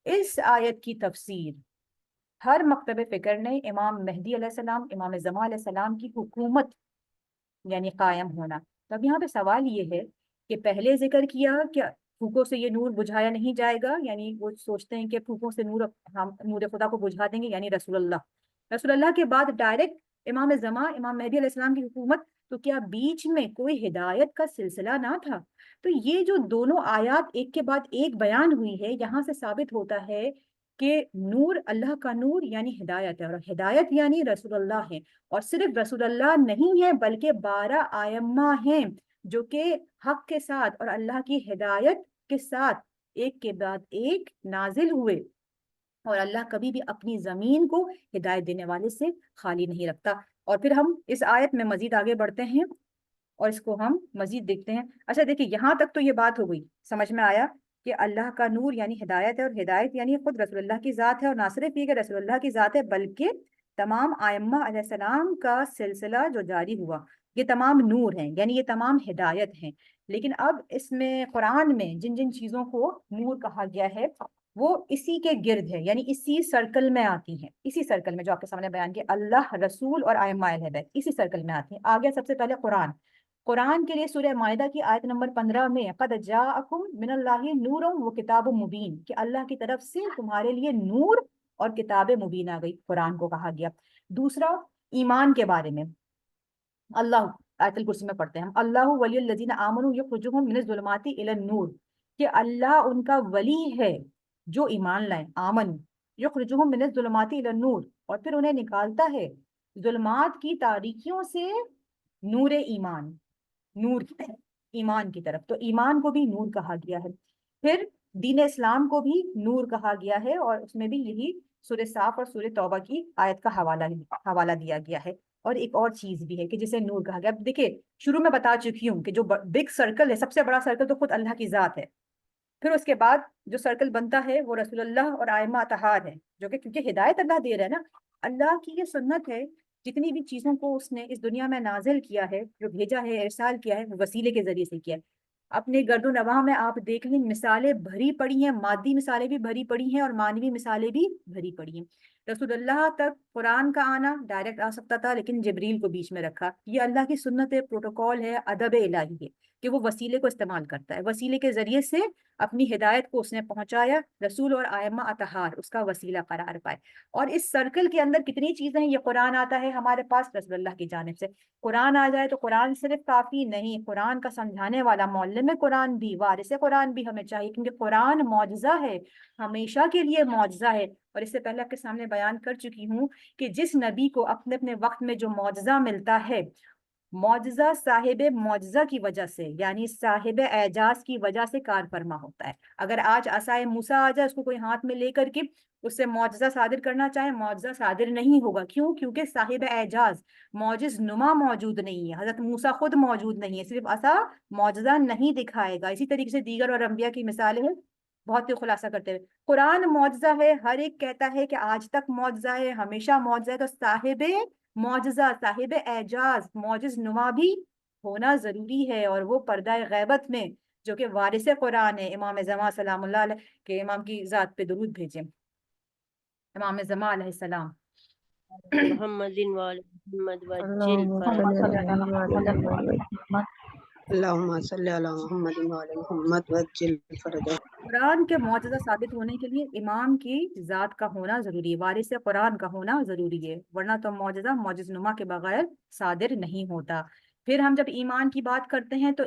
Speaker 1: اس آیت کی تفسیر ہر مکتب فکر نے امام مہدی علیہ السلام، امام زمان علیہ السلام کی حکومت یعنی قائم ہونا۔ تو اب یہاں پہ سوال یہ ہے کہ پہلے ذکر کیا کہ پھوکوں سے یہ نور بجھایا نہیں جائے گا، یعنی وہ سوچتے ہیں کہ پھوکوں سے ہم نور خدا کو بجھا دیں گے، یعنی رسول اللہ کے بعد ڈائریکٹ امام زمان، امام مہدی علیہ السلام کی حکومت، تو کیا بیچ میں کوئی ہدایت کا سلسلہ نہ تھا؟ تو یہ جو دونوں آیات ایک کے بعد ایک بیان ہوئی ہے، یہاں سے ثابت ہوتا ہے کہ نور، اللہ کا نور یعنی ہدایت ہے، اور ہدایت یعنی رسول اللہ ہے، اور صرف رسول اللہ نہیں ہے بلکہ 12 آئمہ ہیں جو کہ حق کے ساتھ اور اللہ کی ہدایت کے ساتھ ایک کے بعد ایک نازل ہوئے، اور اللہ کبھی بھی اپنی زمین کو ہدایت دینے والے سے خالی نہیں رکھتا۔ اور پھر ہم اس آیت میں مزید آگے بڑھتے ہیں اور اس کو ہم مزید دیکھتے ہیں۔ اچھا دیکھیں، یہاں تک تو یہ بات ہو گئی، سمجھ میں آیا کہ اللہ کا نور یعنی ہدایت ہے، اور ہدایت یعنی خود رسول اللہ کی ذات ہے، اور نہ صرف یہ کہ رسول اللہ کی ذات ہے بلکہ تمام آئمہ علیہ السلام کا سلسلہ جو جاری ہوا، یہ تمام نور ہیں، یعنی یہ تمام ہدایت ہیں۔ لیکن اب اس میں قرآن میں جن جن چیزوں کو نور کہا گیا ہے وہ اسی کے گرد ہے، یعنی اسی سرکل میں آتی ہیں، اسی سرکل میں جو آپ کے سامنے بیان کیا، اللہ، رسول اور ائمہ اہل بیت اسی سرکل میں آتی ہیں۔ آگے سب سے پہلے قرآن، قرآن کے لیے سورہ مائدہ کی آیت نمبر 15 میں قد جاءکم من اللہ نور و کتاب مبین، کہ اللہ کی طرف سے تمہارے لیے نور اور کتاب مبین آ گئی، قرآن کو کہا گیا۔ دوسرا ایمان کے بارے میں، اللہ، آیت الکرسی میں پڑھتے ہیں ہم، اللہ ولی الذین آمنوا یخرجہم من الظلمات الی النور، کہ اللہ ان کا ولی ہے جو ایمان لائیں، آمن، یخرجہم من الظلمات الی النور، اور پھر انہیں نکالتا ہے ظلمات کی تاریکیوں سے نور ایمان، نور کی طرف، ایمان کی طرف۔ تو ایمان کو بھی نور کہا گیا ہے۔ پھر دین اسلام کو بھی نور کہا گیا ہے، اور اس میں بھی یہی سورہ صاف اور سورہ توبہ کی آیت کا حوالہ دیا گیا ہے۔ اور ایک اور چیز بھی ہے کہ جسے نور کہا گیا، اب دیکھیں شروع میں بتا چکی ہوں کہ جو بگ سرکل ہے، سب سے بڑا سرکل تو خود اللہ کی ذات ہے، پھر اس کے بعد جو سرکل بنتا ہے وہ رسول اللہ اور ائمہ اطہار ہیں، جو کہ کیونکہ ہدایت اللہ دے رہا ہے نا، اللہ کی یہ سنت ہے، جتنی بھی چیزوں کو اس نے اس دنیا میں نازل کیا ہے، جو بھیجا ہے، ارسال کیا ہے، وہ وسیلے کے ذریعے سے کیا ہے۔ اپنے گرد و نواح میں آپ دیکھ لیں، مثالیں بھری پڑی ہیں، مادی مثالیں بھی بھری پڑی ہیں اور مانوی مثالیں بھی بھری پڑی ہیں۔ رسول اللہ تک قرآن کا آنا ڈائریکٹ آ سکتا تھا، لیکن جبریل کو بیچ میں رکھا۔ یہ اللہ کی سنت ہے، پروٹوکول ہے، ادب الہی ہے کہ وہ وسیلے کو استعمال کرتا ہے، وسیلے کے ذریعے سے اپنی ہدایت کو اس نے پہنچایا، رسول اور ائمہ اطہار اس کا وسیلہ قرار پائے۔ اور اس سرکل کے اندر کتنی چیزیں ہیں، یہ قرآن آتا ہے ہمارے پاس رسول اللہ کی جانب سے، قرآن آ جائے تو قرآن صرف کافی نہیں، قرآن کا سمجھانے والا معلم قرآن بھی، وارث قرآن بھی ہمیں چاہیے، کیونکہ قرآن معجزہ ہے، ہمیشہ کے لیے معجزہ ہے۔ اور اس سے پہلے آپ کے سامنے بیان کر چکی ہوں کہ جس نبی کو اپنے اپنے وقت میں جو معجزہ ملتا ہے، معجزہ صاحب معجزہ کی وجہ سے، یعنی صاحب اعجاز کی وجہ سے کار فرما ہوتا ہے۔ اگر آج عصائے موسیٰ آ جائے، اس کو کوئی ہاتھ میں لے کر کے اس سے معجزہ صادر کرنا چاہے، معجزہ صادر نہیں ہوگا۔ کیوں؟ کیونکہ صاحب اعجاز، معجز نما موجود نہیں ہے، حضرت موسیٰ خود موجود نہیں ہے، صرف عصا معجزہ نہیں دکھائے گا۔ اسی طریقے سے دیگر اور انبیاء کی مثالیں ہیں، بہت ہی خلاصہ کرتے ہوئے قرآن معجزہ ہے، ہر ایک کہتا ہے کہ آج تک معجزہ ہے، ہمیشہ معجزہ ہے، تو صاحب معجزہ، صاحب اعجاز، معجز نما بھی ہونا ضروری ہے، اور وہ پردہ غیبت میں جو کہ وارث قرآن ہے، امام زمان سلام اللہ علیہ کے امام کی ذات پہ درود بھیجیں، امام زمان علیہ السلام۔
Speaker 2: محمد وعلی محمد وجل
Speaker 3: اللهم
Speaker 2: فرج
Speaker 3: صل على محمد وعلى محمد، اللهم صل على محمد وعلى محمد وجل فرجه۔
Speaker 1: قرآن کے معجزہ ثابت ہونے کے لیے امام کی ذات کا ہونا ضروری ہے، وارث قرآن کا ہونا ضروری ہے، ورنہ تو معجزہ معجز نما کے بغیر صادر نہیں ہوتا۔ پھر ہم جب ایمان کی بات کرتے ہیں تو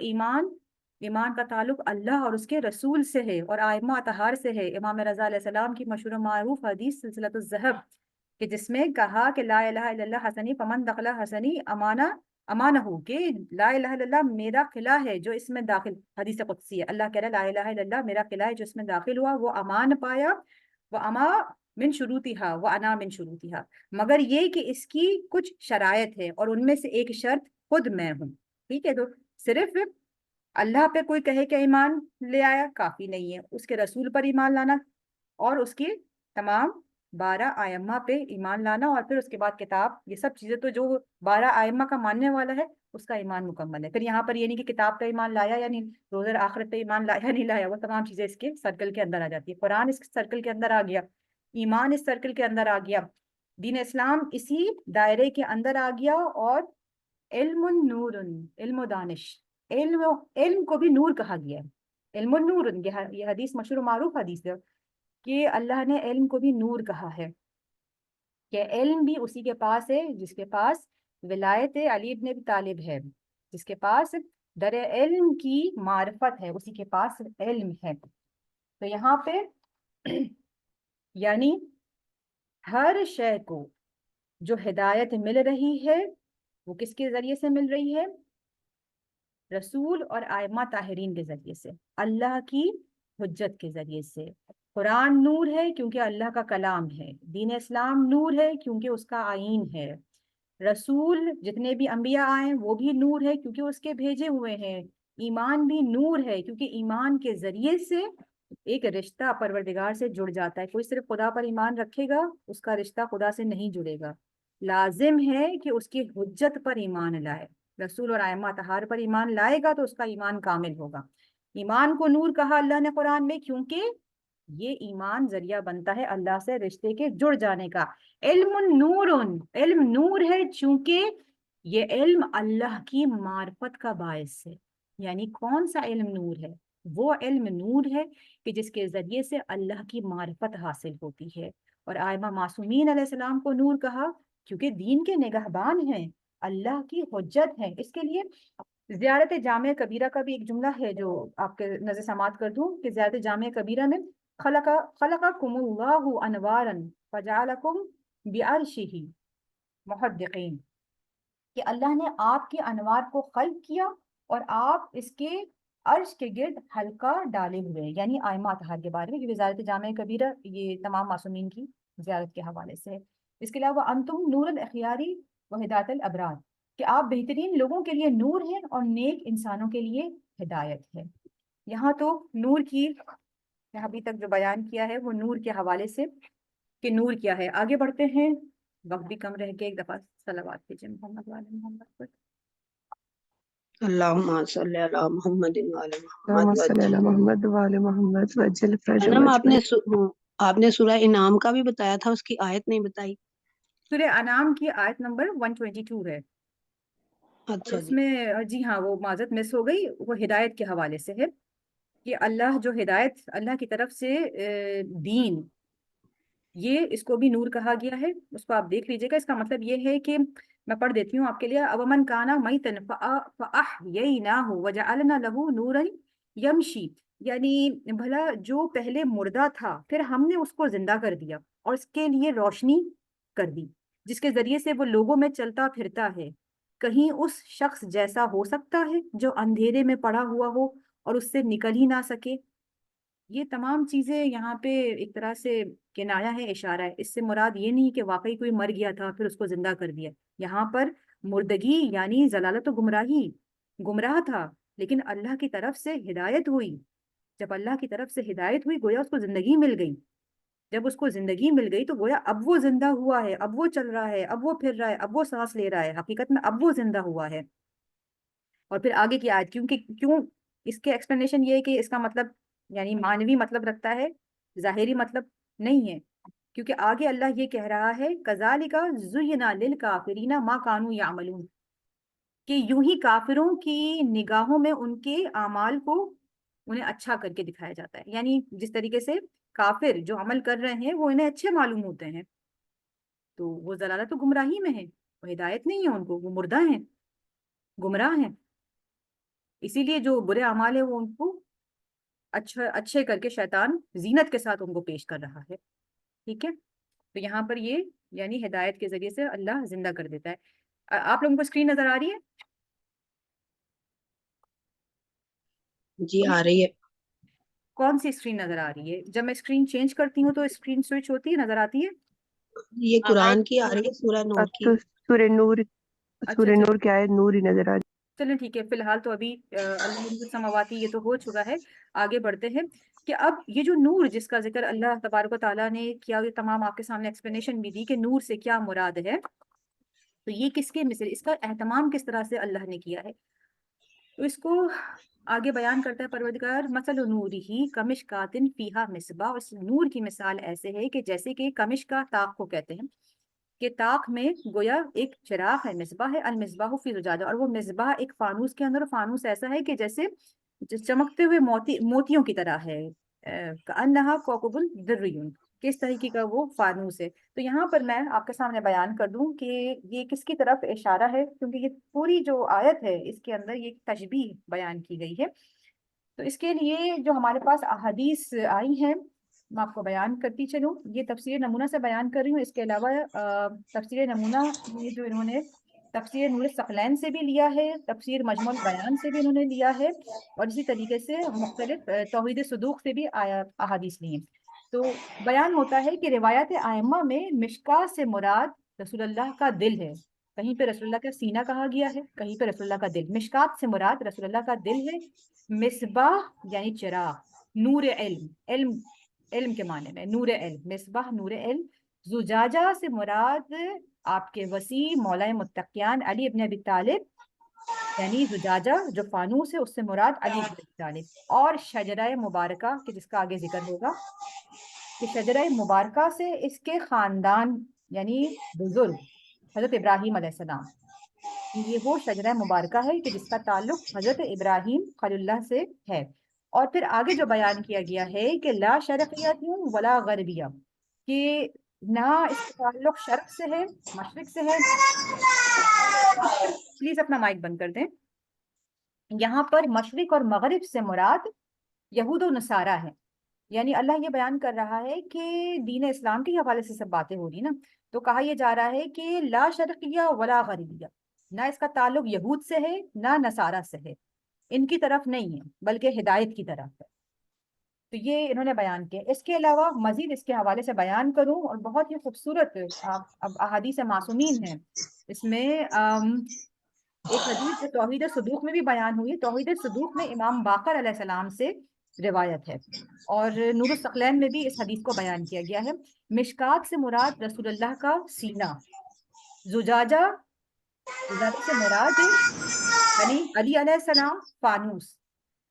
Speaker 1: ایمان کا تعلق اللہ اور اس کے رسول سے ہے اور ائمہ اطہار سے ہے۔ امام رضا علیہ السلام کی مشہور و معروف حدیث سلسلۃ الذہب، کہ جس میں کہا کہ لا الہ الا اللہ حسنی فمن دخل حسنی امانہ، کہ لا الہ الا اللہ میرا قلعہ ہے جو اس میں داخل، حدیث قدسی ہے، اللہ کہہ رہا ہے لا الہ الا اللہ میرا قلعہ ہے جو اس میں داخل ہوا، وہ امان پایا، وہ اما من شروطہا وہ انا من شروطہا، مگر یہ کہ اس کی کچھ شرائط ہے، اور ان میں سے ایک شرط خود میں ہوں۔ ٹھیک ہے، تو صرف اللہ پہ کوئی کہے کہ ایمان لے آیا کافی نہیں ہے، اس کے رسول پر ایمان لانا اور اس کی تمام 12 ائمہ پہ ایمان لانا، اور پھر اس کے بعد کتاب، یہ سب چیزیں تو جو 12 ائمہ کا ماننے والا ہے اس کا ایمان مکمل ہے۔ پھر یہاں پر یہ نہیں کہ کتاب پہ ایمان لایا یا نہیں، روز آخرت پہ ایمان لایا نہیں لایا، وہ تمام چیزیں اس کے سرکل کے اندر آ جاتی ہے۔ قرآن اس سرکل کے اندر آ گیا، ایمان اس سرکل کے اندر آ گیا، دین اسلام اسی دائرے کے اندر آ گیا، اور علم نور، علم و دانش، علم کو بھی نور کہا گیا ہے، علم نور، یہ حدیث مشہور و معروف حدیث ہے کہ اللہ نے علم کو بھی نور کہا ہے، کہ علم بھی اسی کے پاس ہے جس کے پاس ولایت علی ابن ابی طالب ہے، جس کے پاس در علم کی معرفت ہے، اسی کے پاس علم ہے۔ تو یہاں پہ یعنی ہر شے کو جو ہدایت مل رہی ہے وہ کس کے ذریعے سے مل رہی ہے؟ رسول اور ائمہ طاہرین کے ذریعے سے، اللہ کی حجت کے ذریعے سے۔ قرآن نور ہے کیونکہ اللہ کا کلام ہے، دین اسلام نور ہے کیونکہ اس کا آئین ہے، رسول جتنے بھی انبیاء آئے وہ بھی نور ہے کیونکہ اس کے بھیجے ہوئے ہیں، ایمان بھی نور ہے کیونکہ ایمان کے ذریعے سے ایک رشتہ پروردگار سے جڑ جاتا ہے۔ کوئی صرف خدا پر ایمان رکھے گا، اس کا رشتہ خدا سے نہیں جڑے گا، لازم ہے کہ اس کی حجت پر ایمان لائے، رسول اور ائمہ اطہار پر ایمان لائے گا تو اس کا ایمان کامل ہوگا۔ ایمان کو نور کہا اللہ نے قرآن میں کیونکہ یہ ایمان ذریعہ بنتا ہے اللہ سے رشتے کے جڑ جانے کا. علم نور، علم نور ہے چونکہ یہ علم اللہ کی معرفت کا باعث ہے. یعنی کون سا علم نور ہے؟ وہ علم نور ہے کہ جس کے ذریعے سے اللہ کی معرفت حاصل ہوتی ہے. اور آئمہ معصومین علیہ السلام کو نور کہا کیونکہ دین کے نگہبان ہیں، اللہ کی حجت ہیں. اس کے لیے زیارت جامع کبیرہ کا بھی ایک جملہ ہے جو آپ کے نظر سماعت کر دوں کہ زیارت جامع کبیرہ میں خلقکم اللہ انوارا فجعلکم بعرشہ محدقین، کہ اللہ نے آپ کے انوار کو خلق کیا اور آپ اس کے عرش کے گرد حلقہ ڈالے ہوئے ہیں. یعنی آئمہ اطہار کے بارے میں، کیونکہ زیارت جامع کبیرہ یہ تمام معصومین کی زیارت کے حوالے سے ہے. اس کے علاوہ انتم نور الاخیاری و ہدایت الابرار، کہ آپ بہترین لوگوں کے لیے نور ہیں اور نیک انسانوں کے لیے ہدایت ہے. یہاں تو نور کی ابھی تک جو بیان کیا ہے وہ نور کے حوالے سے کہ نور کیا ہے. آگے بڑھتے ہیں، وقت بھی کم رہ کے ایک دفعہ صلوات کیجئے محمد وعلی محمد پر.
Speaker 3: اللهم صل على محمد وعلى
Speaker 4: اللهم
Speaker 3: محمد
Speaker 4: صل على
Speaker 3: وجل.
Speaker 4: محمد وعلى محمد وجل فرج
Speaker 3: انم
Speaker 4: مجمعين.
Speaker 3: آپ نے سورہ انعام کا بھی بتایا تھا، اس کی آیت نہیں بتائی.
Speaker 1: سورہ انعام کی آیت نمبر 122 ہے. اور
Speaker 3: اچھا
Speaker 1: اس
Speaker 3: جی.
Speaker 1: میں جی ہاں وہ معذرت مس ہو گئی، وہ ہدایت کے حوالے سے ہے کہ اللہ جو ہدایت اللہ کی طرف سے دین، یہ اس کو بھی نور کہا گیا ہے. اس کو آپ دیکھ لیجئے گا. اس کا مطلب یہ ہے کہ میں پڑھ دیتی ہوں آپ کے لیے. اومن کانا میتن فاحییناہ وجعلنا لہ نورا یمشی، یعنی بھلا جو پہلے مردہ تھا پھر ہم نے اس کو زندہ کر دیا اور اس کے لیے روشنی کر دی جس کے ذریعے سے وہ لوگوں میں چلتا پھرتا ہے. کہیں اس شخص جیسا ہو سکتا ہے جو اندھیرے میں پڑا ہوا ہو اور اس سے نکل ہی نہ سکے. یہ تمام چیزیں یہاں پہ ایک طرح سے کنایا ہے، اشارہ ہے. اس سے مراد یہ نہیں کہ واقعی کوئی مر گیا تھا پھر اس کو زندہ کر دیا. یہاں پر مردگی یعنی ضلالت و گمراہی، گمراہ تھا لیکن اللہ کی طرف سے ہدایت ہوئی. جب اللہ کی طرف سے ہدایت ہوئی گویا اس کو زندگی مل گئی. جب اس کو زندگی مل گئی تو گویا اب وہ زندہ ہوا ہے، اب وہ چل رہا ہے، اب وہ پھر رہا ہے، اب وہ سانس لے رہا ہے. حقیقت میں اب وہ زندہ ہوا ہے. اور پھر آگے کی آیت کیوں اس کے ایکسپلینیشن یہ ہے کہ اس کا مطلب یعنی معنوی مطلب رکھتا ہے، ظاہری مطلب نہیں ہے. کیونکہ آگے اللہ یہ کہہ رہا ہے کَذَلِكَ زُيِّنَ لِلْكَافِرِينَ مَا كَانُوا يَعْمَلُونَ، کہ یوں ہی کافروں کی نگاہوں میں ان کے اعمال کو انہیں اچھا کر کے دکھایا جاتا ہے. یعنی جس طریقے سے کافر جو عمل کر رہے ہیں وہ انہیں اچھے معلوم ہوتے ہیں تو وہ ضلالت و گمراہی میں ہیں، وہ ہدایت نہیں ہے ان کو، وہ مردہ ہیں، گمراہ ہیں. اسی لیے جو برے اعمال ہیں وہ ان کو اچھے کر کے شیطان زینت کے ساتھ ان کو پیش کر رہا ہے. ٹھیک ہے، تو یہاں پر یہ یعنی ہدایت کے ذریعے سے اللہ زندہ کر دیتا ہے. آپ لوگوں کو اسکرین نظر آ رہی ہے؟
Speaker 3: جی آ رہی ہے.
Speaker 1: کون سی اسکرین نظر آ رہی ہے؟ جب میں اسکرین چینج کرتی ہوں تو اسکرین سوئچ ہوتی ہے، نظر آتی ہے؟
Speaker 3: یہ قرآن کی آ رہی ہے، سورہ نور
Speaker 4: اب
Speaker 3: کی.
Speaker 4: تو سورہ نور،
Speaker 1: اچھا
Speaker 4: سورہ
Speaker 1: اچھا،
Speaker 4: نور کی آیت نور ہی نظر آ رہی.
Speaker 1: چلیں ٹھیک ہے. فی الحال تو ابھی اللہ نور السماواتی یہ تو ہو چکا ہے. آگے بڑھتے ہیں کہ اب یہ جو نور جس کا ذکر اللہ تبارک و تعالیٰ نے کیا، یہ تمام آپ کے سامنے ایکسپلینیشن بھی دی کہ نور سے کیا مراد ہے. تو یہ کس کے مثل، اس کا اہتمام کس طرح سے اللہ نے کیا ہے. تو اس کو آگے بیان کرتا ہے پروردگار مثل نورہ کمشکات فیہا مصباح. اس نور کی مثال ایسے ہے کہ جیسے کہ کمشکا طاق کو کہتے ہیں کہ طاق میں گویا ایک چراغ ہے، مصباح ہے، المصباح فی زجاجہ، اور وہ مصباح ایک فانوس کے اندر. فانوس ایسا ہے کہ جیسے چمکتے ہوئے موتیوں کی طرح ہے، کأنہا کوکب الدریون، کس طریقے کا وہ فانوس ہے. تو یہاں پر میں آپ کے سامنے بیان کر دوں کہ یہ کس کی طرف اشارہ ہے، کیونکہ یہ پوری جو آیت ہے اس کے اندر یہ تشبیہ بیان کی گئی ہے. تو اس کے لیے جو ہمارے پاس احادیث آئی ہیں میں آپ کو بیان کرتی چلوں. یہ تفسیر نمونہ سے بیان کر رہی ہوں. اس کے علاوہ تفسیر نمونہ میں جو انہوں نے تفسیر نور الثقلین سے بھی لیا ہے، تفسیر مجموع البیان سے بھی انہوں نے لیا ہے، اور اسی طریقے سے مختلف توحید صدوق سے بھی احادیث لی ہیں. تو بیان ہوتا ہے کہ روایت ائمہ میں مشکات سے مراد رسول اللہ کا دل ہے. کہیں پہ رسول اللہ کا سینہ کہا گیا ہے، کہیں پہ رسول اللہ کا دل. مشکات سے مراد رسول اللہ کا دل ہے. مصباح یعنی چراغ، نور علم کے معنی میں نور علم، مصباح نور علم. زجاجہ سے مراد آپ کے وسیع مولا متقیان علی ابن ابی طالب، یعنی زجاجہ جو فانوس ہے اس سے مراد علی ابن ابی طالب. اور شجرہ مبارکہ کہ جس کا آگے ذکر ہوگا، کہ شجرہ مبارکہ سے اس کے خاندان یعنی بزرگ حضرت ابراہیم علیہ السلام، یہ وہ شجرہ مبارکہ ہے کہ جس کا تعلق حضرت ابراہیم خلیل اللہ سے ہے۔ اور پھر آگے جو بیان کیا گیا ہے کہ لا شرقیت ولا غربیہ، کہ نہ اس کا تعلق شرق سے ہے مشرق سے ہے۔ پلیز اپنا مائک بند کر دیں۔ یہاں پر مشرق اور مغرب سے مراد یہود و نصارہ ہے، یعنی اللہ یہ بیان کر رہا ہے کہ دین اسلام کے حوالے سے سب باتیں ہو رہی نا، تو کہا یہ جا رہا ہے کہ لا شرقیہ ولا غربیہ، نہ اس کا تعلق یہود سے ہے نہ نصارہ سے ہے، ان کی طرف نہیں ہے بلکہ ہدایت کی طرف ہے۔ تو یہ انہوں نے بیان کیا۔ اس کے علاوہ مزید اس کے حوالے سے بیان کروں، اور بہت ہی خوبصورت اب احادیث معصومین ہیں اس میں، ایک حدیث جو توحید صدوق میں بھی بیان ہوئی ہے۔ توحید صدوق میں امام باقر علیہ السلام سے روایت ہے، اور نور الثقلین میں بھی اس حدیث کو بیان کیا گیا ہے۔ مشکات سے مراد رسول اللہ کا سینہ، زجاجہ سے مراد یعنی علی علیہ السلام فانوس،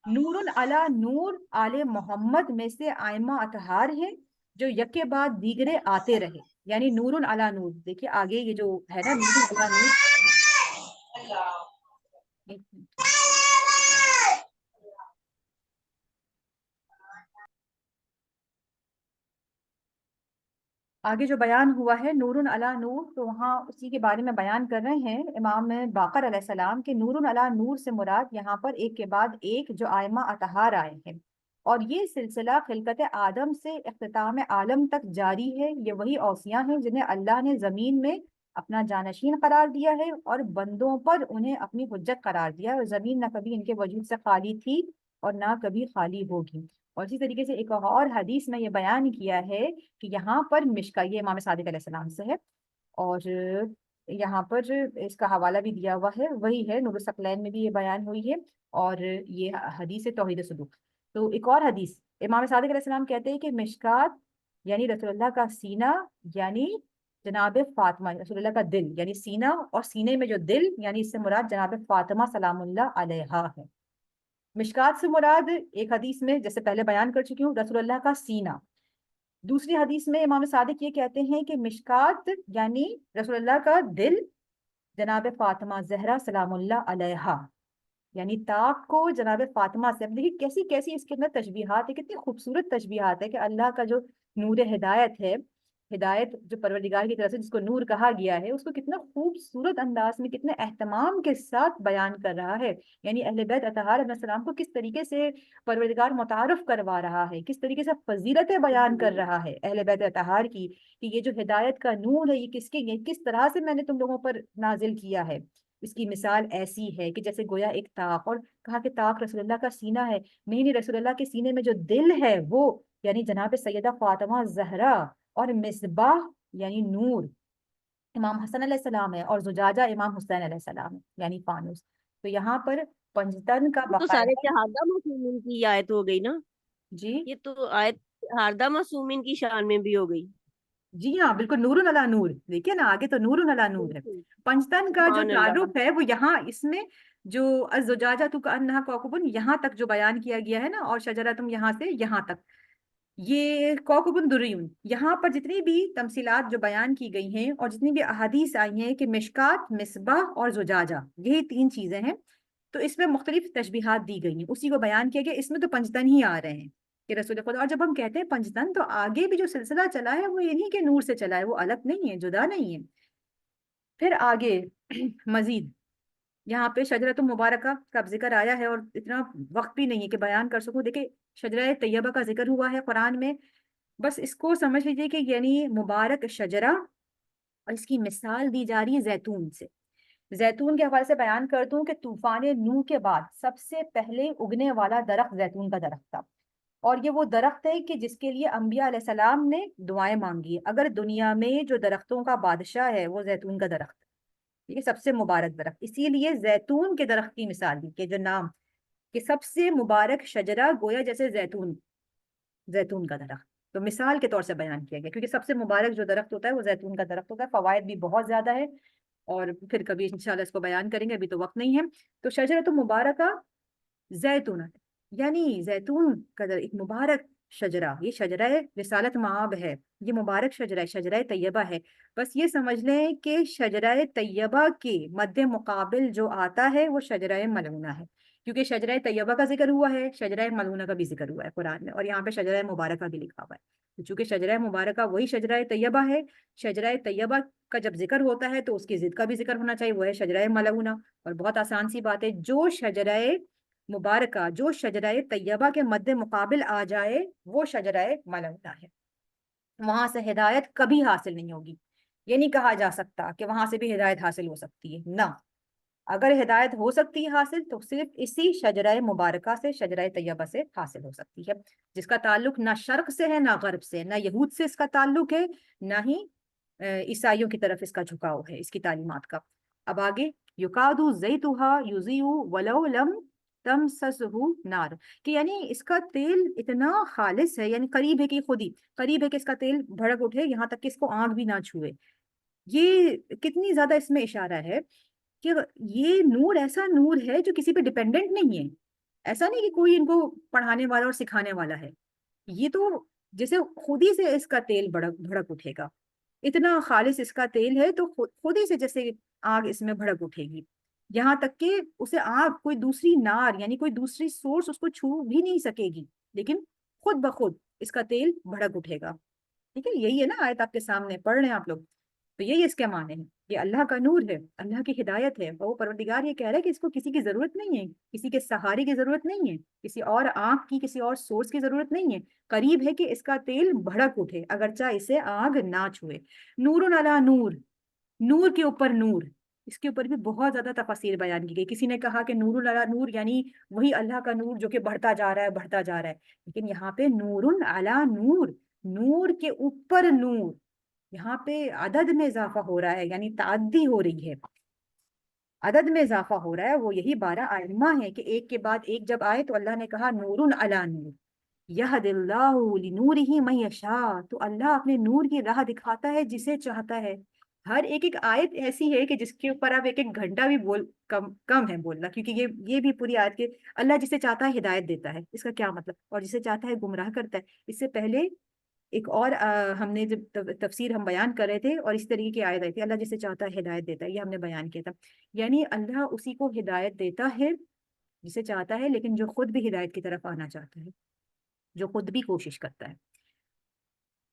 Speaker 1: نور علی نور آل محمد میں سے آئمہ اطہار ہیں جو یکے بعد دیگرے آتے رہے، یعنی نور علی نور۔ دیکھیے آگے یہ جو ہے نا نور علی نور، ایک منٹ۔ آگے جو بیان ہوا ہے نور علی نور، تو وہاں اسی کے بارے میں بیان کر رہے ہیں امام باقر علیہ السلام کہ نور علی نور سے مراد یہاں پر ایک کے بعد ایک جو آئمہ اطہار آئے ہیں، اور یہ سلسلہ خلقت آدم سے اختتام عالم تک جاری ہے۔ یہ وہی اوصیاء ہیں جنہیں اللہ نے زمین میں اپنا جانشین قرار دیا ہے اور بندوں پر انہیں اپنی حجت قرار دیا ہے، اور زمین نہ کبھی ان کے وجود سے خالی تھی اور نہ کبھی خالی ہوگی۔ اور اسی طریقے سے ایک اور حدیث میں یہ بیان کیا ہے کہ یہاں پر مشکا، یہ امام صادق علیہ السلام سے ہے، اور یہاں پر اس کا حوالہ بھی دیا ہوا ہے، وہی ہے نور الثقلین میں بھی یہ بیان ہوئی ہے، اور یہ حدیث توحید صدوق۔ تو ایک اور حدیث امام صادق علیہ السلام کہتے ہیں کہ مشکات یعنی رسول اللہ کا سینہ، یعنی جناب فاطمہ رسول اللہ کا دل، یعنی سینہ اور سینے میں جو دل، یعنی اس سے مراد جناب فاطمہ سلام اللہ علیہا ہے۔ مشکات سے مراد ایک حدیث میں جیسے پہلے بیان کر چکی ہوں رسول اللہ کا سینہ، دوسری حدیث میں امام صادق یہ کہتے ہیں کہ مشکات یعنی رسول اللہ کا دل، جناب فاطمہ زہرا سلام اللہ علیہا، یعنی طاق کو جناب فاطمہ سے۔ اب دیکھیے کیسی کیسی اس کے اندر تشبیہات ہے، کتنی خوبصورت تشبیہات ہے کہ اللہ کا جو نور ہدایت ہے، ہدایت جو پروردگار کی طرف سے جس کو نور کہا گیا ہے، اس کو کتنا خوبصورت انداز میں کتنے اہتمام کے ساتھ بیان کر رہا ہے، یعنی اہل بیت اطہار علیہ السلام کو کس طریقے سے پروردگار متعارف کروا رہا ہے، کس طریقے سے فضیلتیں بیان کر رہا ہے اہل بیت اطہار کی، کہ یہ جو ہدایت کا نور ہے یہ کس کے، یہ کس طرح سے میں نے تم لوگوں پر نازل کیا ہے۔ اس کی مثال ایسی ہے کہ جیسے گویا ایک طاق، اور کہا کہ طاق رسول اللہ کا سینہ ہے، نہیں رسول اللہ کے سینے میں جو دل ہے وہ یعنی جناب سیدہ فاطمہ زہرا، اور مصباح یعنی نور امام حسن علیہ السلام ہے، اور زجاجہ امام حسین علیہ السلام ہے یعنی فانوس۔ تو یہاں پر پنجتن کا
Speaker 2: تو سارے
Speaker 1: باقاعدہ
Speaker 2: شہادہ معصومین کی یہ آیت ہو گئی نا،
Speaker 1: جی
Speaker 2: یہ تو آیت شہادہ معصومین کی شان میں بھی ہو گئی۔
Speaker 1: جی ہاں بالکل، نور علی نور، دیکھیے نا آگے تو نور علی نور ہے۔
Speaker 2: بالکل،
Speaker 1: پنجتن کا جو
Speaker 2: سبحان اللہ۔
Speaker 1: تعارف ہے وہ یہاں اس میں جو الزجاجہ کأنہا کوکب یہاں تک جو بیان کیا گیا ہے نا، اور شجرتم یہاں سے یہاں تک، یہ کوکب دریون، یہاں پر جتنی بھی تمثیلات جو بیان کی گئی ہیں اور جتنی بھی احادیث آئی ہیں کہ مشکات، مصباح اور زجاجہ یہی تین چیزیں ہیں، تو اس میں مختلف تشبیہات دی گئی ہیں، اسی کو بیان کیا گیا۔ اس میں تو پنجتن ہی آ رہے ہیں کہ رسول خدا، اور جب ہم کہتے ہیں پنجتن تو آگے بھی جو سلسلہ چلا ہے وہ انہی کے نور سے چلا ہے، وہ الگ نہیں ہے، جدا نہیں ہے۔ پھر آگے مزید یہاں پہ شجرت مبارکہ کا ذکر آیا ہے، اور اتنا وقت بھی نہیں ہے کہ بیان کر سکوں۔ دیکھیں شجرہ طیبہ کا ذکر ہوا ہے قرآن میں، بس اس کو سمجھ لیجیے کہ یعنی مبارک شجرہ، اور اس کی مثال دی جا رہی ہے زیتون سے۔ زیتون کے حوالے سے بیان کر دوں کہ طوفان نوح کے بعد سب سے پہلے اگنے والا درخت زیتون کا درخت تھا، اور یہ وہ درخت ہے کہ جس کے لیے انبیاء علیہ السلام نے دعائیں مانگی۔ اگر دنیا میں جو درختوں کا بادشاہ ہے وہ زیتون کا درخت، یہ سب سے مبارک درخت، اسی لیے زیتون کے درخت کی مثال دی کہ جو نام کہ سب سے مبارک شجرہ گویا جیسے زیتون، زیتون کا درخت، تو مثال کے طور سے بیان کیا گیا، کیونکہ سب سے مبارک جو درخت ہوتا ہے وہ زیتون کا درخت ہوتا ہے۔ فوائد بھی بہت زیادہ ہے، اور پھر کبھی انشاءاللہ اس کو بیان کریں گے، ابھی تو وقت نہیں ہے۔ تو شجرۃ مبارکہ زیتون، یعنی زیتون کا ایک مبارک شجرہ، یہ شجرہ رسالت مآب ہے، یہ مبارک شجرہ ہے، شجرہ طیبہ ہے. بس یہ سمجھ لیں کہ شجرہ طیبہ کے مد مقابل جو آتا ہے وہ شجرہ ملعونہ ہے، کیونکہ شجرہ طیبہ کا ذکر ہوا ہے، شجرہ ملعونہ کا بھی ذکر ہوا ہے قرآن میں، اور یہاں پہ شجرہ مبارکہ بھی لکھا ہوا ہے. تو چونکہ شجرہ مبارکہ وہی شجرہ طیبہ ہے، شجرہ طیبہ کا جب ذکر ہوتا ہے تو اس کی ضد کا بھی ذکر ہونا چاہیے، وہ ہے شجرہ ملعونہ. اور بہت آسان سی بات ہے، جو شجرہ مبارکہ، جو شجرہ طیبہ کے مد مقابل آ جائے وہ شجرہ ملعونہ ہے. وہاں سے ہدایت کبھی حاصل نہیں ہوگی. یہ نہیں کہا جا سکتا کہ وہاں سے بھی ہدایت حاصل ہو سکتی ہے، نہ. اگر ہدایت ہو سکتی ہے حاصل تو صرف اسی شجرہ مبارکہ سے، شجرہ طیبہ سے حاصل ہو سکتی ہے، جس کا تعلق نہ شرق سے ہے نہ غرب سے، نہ یہود سے اس کا تعلق ہے، نہ ہی عیسائیوں کی طرف اس کا جھکاؤ ہے اس کی تعلیمات کا. اب آگے، یکادو زیتھا یضیء ولو لم تمسسہ نار، کہ یعنی اس کا تیل اتنا خالص ہے، یعنی قریب ہے کہ خود ہی قریب ہے کہ اس کا تیل بھڑک اٹھے، یہاں تک کہ اس کو آنکھ بھی نہ چھوئے. یہ کتنی زیادہ اس میں اشارہ ہے کہ یہ نور ایسا نور ہے جو کسی پہ ڈیپینڈنٹ نہیں ہے. ایسا نہیں کہ کوئی ان کو پڑھانے والا اور سکھانے والا ہے، یہ تو جیسے خود ہی سے اس کا تیل بھڑک اٹھے گا. اتنا خالص اس کا تیل ہے تو خود ہی سے جیسے آگ اس میں بھڑک اٹھے گی، یہاں تک کہ اسے آگ کوئی دوسری نار یعنی کوئی دوسری سورس اس کو چھو بھی نہیں سکے گی، لیکن خود بخود اس کا تیل بھڑک اٹھے گا. ٹھیک ہے، یہی ہے نا آیت آپ کے سامنے پڑھ رہے ہیں آپ لوگ. تو یہی اس کے معنی ہیں، یہ اللہ کا نور ہے، اللہ کی ہدایت ہے، اور وہ پروردگار یہ کہہ رہا ہے کہ اس کو کسی کی ضرورت نہیں ہے، کسی کے سہارے کی ضرورت نہیں ہے، کسی اور آنکھ کی، کسی اور سورس کی ضرورت نہیں ہے. قریب ہے کہ اس کا تیل بھڑک اٹھے اگرچہ اسے آگ نہ چھوئے. نور علی نور، نور کے اوپر نور، اس کے اوپر بھی بہت زیادہ تفاسیر بیان کی گئی. کسی نے کہا کہ نور علی نور یعنی وہی اللہ کا نور جو کہ بڑھتا جا رہا ہے بڑھتا جا رہا ہے، لیکن یہاں پہ نور علی نور، نور کے اوپر نور، یہاں پہ عدد میں اضافہ ہو رہا ہے، یعنی تعدی ہو رہی ہے، عدد میں اضافہ ہو رہا ہے. وہ یہی 12 ائمہ ہے کہ ایک کے بعد ایک جب آئے تو اللہ نے کہا نور علی نور، یہد اللہ لنورہ من یشاء، تو اللہ اپنے نور کی راہ دکھاتا ہے جسے چاہتا ہے. ہر ایک ایک آیت ایسی ہے کہ جس کے اوپر آپ ایک ایک گھنٹہ بھی کم ہے بولنا، کیونکہ یہ بھی پوری آیت کے اللہ جسے چاہتا ہے ہدایت دیتا ہے، اس کا کیا مطلب، اور جسے چاہتا ہے گمراہ کرتا ہے. اس سے پہلے ایک اور ہم نے جب تفسیر ہم بیان کر رہے تھے اور اس طریقے کی آیت آئی تھی، اللہ جسے چاہتا ہے ہدایت دیتا ہے، یہ ہم نے بیان کیا تھا. یعنی اللہ اسی کو ہدایت دیتا ہے جسے چاہتا ہے، لیکن جو خود بھی ہدایت کی طرف آنا چاہتا ہے، جو خود بھی کوشش کرتا ہے.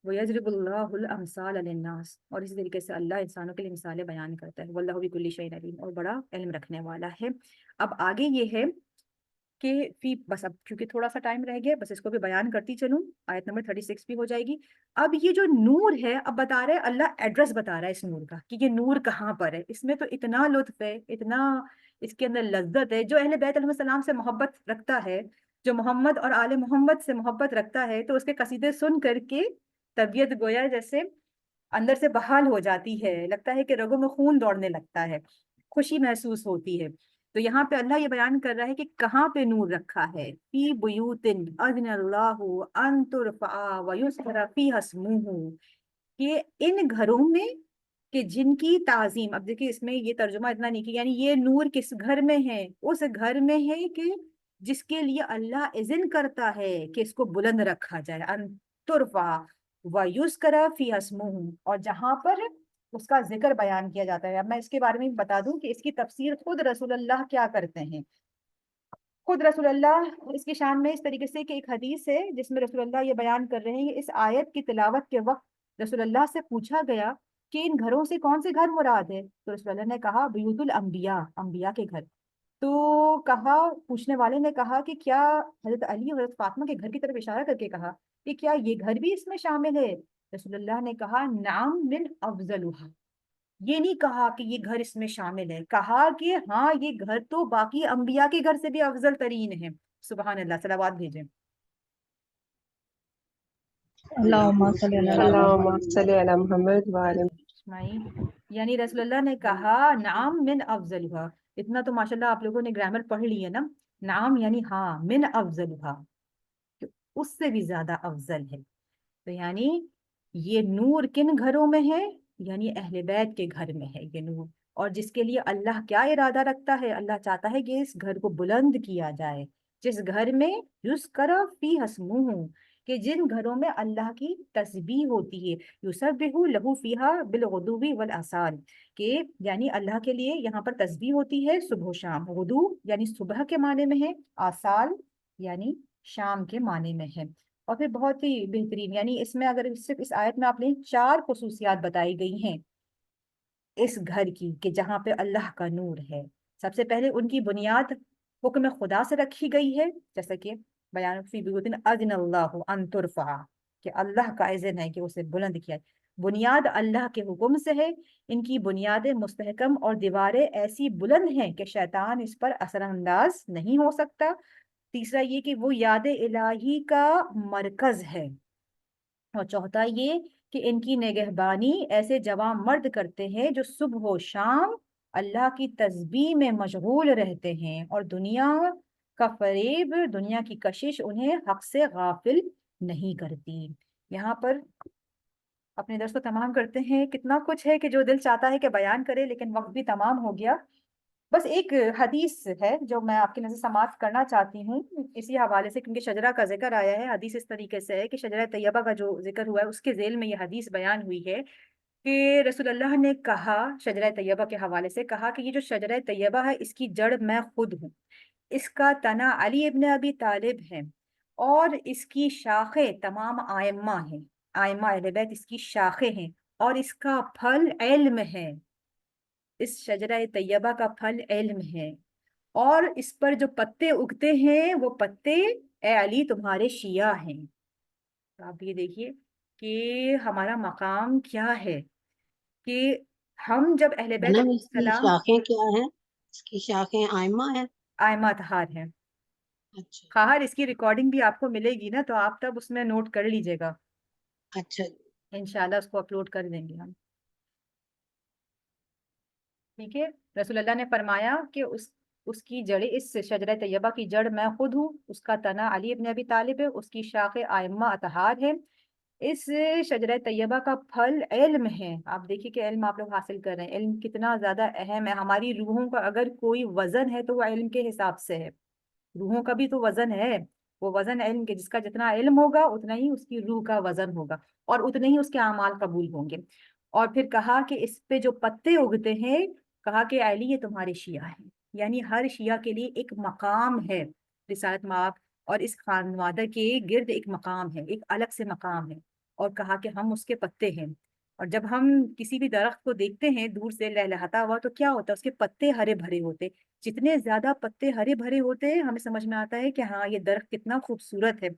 Speaker 1: وَيَضْرِبُ اللَّهُ الْأَمْثَالَ لِلنَّاسِ، اور اسی طریقے سے اللہ انسانوں کے لیے مثالیں بیان کرتا ہے. وَاللَّهُ بِكُلِّ شَيْءٍ عَلِيمٌ، اور بڑا علم رکھنے والا ہے. اب آگے یہ ہے کہ بس اب کیونکہ تھوڑا سا ٹائم رہ گیا، بس اس کو بھی بیان کرتی چلوں، آیت نمبر 36 بھی ہو جائے گی. اب یہ جو نور ہے، اب بتا رہے اللہ ایڈریس بتا رہا ہے اس نور کا کہ یہ نور کہاں پر ہے. اس میں تو اتنا لطف ہے، اتنا اس کے اندر لذت ہے. جو اہل بیت علیہ السلام سے محبت رکھتا ہے، جو محمد اور آل محمد سے محبت رکھتا ہے، تو اس کے قصیدے سن کر کے طبیعت گویا جیسے اندر سے بحال ہو جاتی ہے، لگتا ہے کہ رگوں میں خون دوڑنے لگتا ہے، خوشی محسوس ہوتی ہے. تو یہاں پہ اللہ یہ بیان کر رہا ہے کہ کہاں پہ نور رکھا ہے. فی بیوت اذن اللہ ان ترفع ویذکر فیہا اسمہ، کہ ان گھروں میں کہ جن کی تعظیم، اب دیکھیں اس میں یہ ترجمہ اتنا نہیں کہ یعنی یہ نور کس گھر میں ہے، اس گھر میں ہے کہ جس کے لیے اللہ اذن کرتا ہے کہ اس کو بلند رکھا جائے. ان ترفع ویذکر فیہا اسمہ، اور جہاں پر اس کا ذکر بیان کیا جاتا ہے. اب میں اس کے بارے میں بتا دوں کہ اس کی تفسیر خود رسول اللہ کیا کرتے ہیں. خود رسول اللہ اس کی شان میں اس طریقے سے کہ ایک حدیث ہے جس میں رسول اللہ یہ بیان کر رہے ہیں کہ اس آیت کی تلاوت کے وقت رسول اللہ سے پوچھا گیا کہ ان گھروں سے کون سے گھر مراد ہے، تو رسول اللہ نے کہا بیوت الانبیاء، انبیاء کے گھر. تو کہا، پوچھنے والے نے کہا کہ کیا حضرت علی اور حضرت فاطمہ کے گھر کی طرف اشارہ کر کے کہا کہ کیا یہ گھر بھی اس میں شامل ہے؟ رسول اللہ نے کہا نعم من افضلها، یہ نہیں کہا کہ یہ گھر اس میں شامل ہے، کہا کہ ہاں یہ گھر تو باقی انبیاء کے گھر سے بھی افضل ترین ہے. سبحان اللہ، صلوات بھیجیں.
Speaker 3: اللهم صل على
Speaker 4: اللهم
Speaker 3: محمد
Speaker 4: صل على محمد وعلى
Speaker 1: اسماعیل، یعنی رسول اللہ نے کہا نعم من افضلها. اتنا تو ماشاءاللہ آپ لوگوں نے گرامر پڑھ لی ہے نا. نعم یعنی ہاں، من افضلها اس سے بھی زیادہ افضل ہے. تو یعنی یہ نور کن گھروں میں ہے؟ یعنی اہل بیت کے گھر میں ہے یہ نور. اور جس کے لیے اللہ کیا ارادہ رکھتا ہے؟ اللہ چاہتا ہے کہ اس گھر کو بلند کیا جائے، جس گھر میں یذکر فیہ اسمہ، کہ جن گھروں میں اللہ کی تسبیح ہوتی ہے، یسبح لہ فیہا بالغدو والآصال، کہ یعنی اللہ کے لیے یہاں پر تسبیح ہوتی ہے صبح و شام، غدو یعنی صبح کے معنی میں ہے، آصال یعنی شام کے معنی میں ہے۔ اور پھر بہت ہی بہترین، یعنی اس میں اگر صرف اس آیت میں آپ نے 4 خصوصیات بتائی گئی ہیں اس گھر کی کہ جہاں پہ اللہ کا نور ہے۔ سب سے پہلے ان کی بنیاد حکم خدا سے رکھی گئی ہے، جیسا کہ بیان فی بیوت اذن اللہ ان ترفع، کہ اللہ کا اذن ہے کہ اسے بلند کیا ہے۔ بنیاد اللہ کے حکم سے ہے، ان کی بنیادیں مستحکم اور دیواریں ایسی بلند ہیں کہ شیطان اس پر اثر انداز نہیں ہو سکتا۔ تیسرا یہ کہ وہ یاد الہی کا مرکز ہے، اور چوتھا یہ کہ ان کی نگہبانی ایسے جوان مرد کرتے ہیں جو صبح و شام اللہ کی تسبیح میں مشغول رہتے ہیں، اور دنیا کا فریب، دنیا کی کشش انہیں حق سے غافل نہیں کرتی۔ یہاں پر اپنے درس کو تمام کرتے ہیں۔ کتنا کچھ ہے کہ جو دل چاہتا ہے کہ بیان کرے، لیکن وقت بھی تمام ہو گیا۔ بس ایک حدیث ہے جو میں آپ کی نظر سماعت کرنا چاہتی ہوں اسی حوالے سے، کیونکہ شجرہ کا ذکر آیا ہے۔ حدیث اس طریقے سے ہے کہ شجرہ طیبہ کا جو ذکر ہوا ہے اس کے ذیل میں یہ حدیث بیان ہوئی ہے کہ رسول اللہ نے کہا، شجرہ طیبہ کے حوالے سے کہا کہ یہ جو شجرہ طیبہ ہے اس کی جڑ میں خود ہوں، اس کا تنا علی ابن ابی طالب ہے، اور اس کی شاخیں تمام آئمہ ہیں، آئمہ اہل بیت اس کی شاخیں ہیں، اور اس کا پھل علم ہے، اس شجرہ طیبہ کا پھل علم ہے، اور اس پر جو پتے اگتے ہیں وہ پتے اے علی تمہارے شیعہ ہیں۔ تو آپ یہ دیکھیے کہ ہمارا مقام کیا ہے، کہ ہم جب اہل بیت
Speaker 3: جناب
Speaker 1: علیہ
Speaker 3: اس کی
Speaker 1: السلام،
Speaker 3: شاخیں کیا ہیں؟ اس کی شاخیں آئمہ ہیں؟
Speaker 1: آئمہ اطہار ہیں۔
Speaker 3: اچھا
Speaker 1: خواہر اس کی ریکارڈنگ بھی آپ کو ملے گی نا، تو آپ تب اس میں نوٹ کر لیجئے گا،
Speaker 3: اچھا
Speaker 1: انشاءاللہ اس کو اپلوڈ کر دیں گے ہم۔ ٹھیک ہے، رسول اللہ نے فرمایا کہ اس کی جڑیں، اس شجرہ طیبہ کی جڑ میں خود ہوں، اس کا تنا علی ابن ابی طالب ہے، اس کی شاخیں آئمہ اطہار ہے، اس شجرہ طیبہ کا پھل علم ہے۔ آپ دیکھیے کہ علم آپ لوگ حاصل کر رہے ہیں، علم کتنا زیادہ اہم ہے۔ ہماری روحوں کا اگر کوئی وزن ہے تو وہ علم کے حساب سے ہے، روحوں کا بھی تو وزن ہے، وہ وزن علم کے، جس کا جتنا علم ہوگا اتنا ہی اس کی روح کا وزن ہوگا، اور اتنے ہی اس کے اعمال قبول ہوں گے۔ اور پھر کہا کہ اس پہ جو پتے اگتے ہیں، کہا کہ علی یہ تمہارے شیعہ ہیں، یعنی ہر شیعہ کے لیے ایک مقام ہے رسالت مآب، اور اس خانوادہ کے گرد ایک مقام ہے، ایک الگ سے مقام ہے، اور کہا کہ ہم اس کے پتے ہیں۔ اور جب ہم کسی بھی درخت کو دیکھتے ہیں دور سے لہلہاتا ہوا تو کیا ہوتا ہے، اس کے پتے ہرے بھرے ہوتے، جتنے زیادہ پتے ہرے بھرے ہوتے ہیں ہمیں سمجھ میں آتا ہے کہ ہاں یہ درخت کتنا خوبصورت ہے۔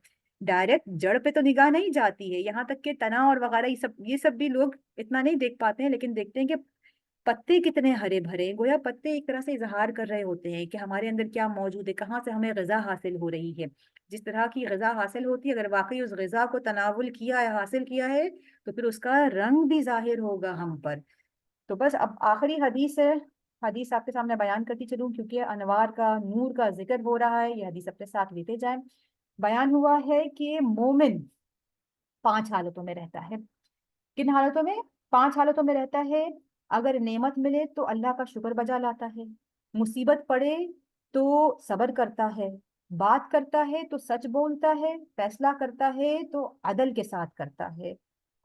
Speaker 1: ڈائریکٹ جڑ پہ تو نگاہ نہیں جاتی ہے، یہاں تک کہ تنا اور وغیرہ یہ سب بھی لوگ اتنا نہیں دیکھ پاتے ہیں، لیکن دیکھتے ہیں کہ پتے کتنے ہرے بھرے، گویا پتے ایک طرح سے اظہار کر رہے ہوتے ہیں کہ ہمارے اندر کیا موجود ہے، کہاں سے ہمیں غذا حاصل ہو رہی ہے۔ جس طرح کی غذا حاصل ہوتی ہے، اگر واقعی اس غذا کو تناول کیا ہے، حاصل کیا ہے، تو پھر اس کا رنگ بھی ظاہر ہوگا ہم پر۔ تو بس اب آخری حدیث ہے، حدیث آپ کے سامنے بیان کرتی چلوں کیونکہ انوار کا، نور کا ذکر ہو رہا ہے، یہ حدیث اپنے ساتھ لیتے جائیں۔ بیان ہوا ہے کہ مومن 5 حالتوں میں رہتا ہے۔ کن حالتوں میں؟ 5 حالتوں میں رہتا ہے۔ اگر نعمت ملے تو اللہ کا شکر بجا لاتا ہے، مصیبت پڑے تو صبر کرتا ہے، بات کرتا ہے تو سچ بولتا ہے، فیصلہ کرتا ہے تو عدل کے ساتھ کرتا ہے۔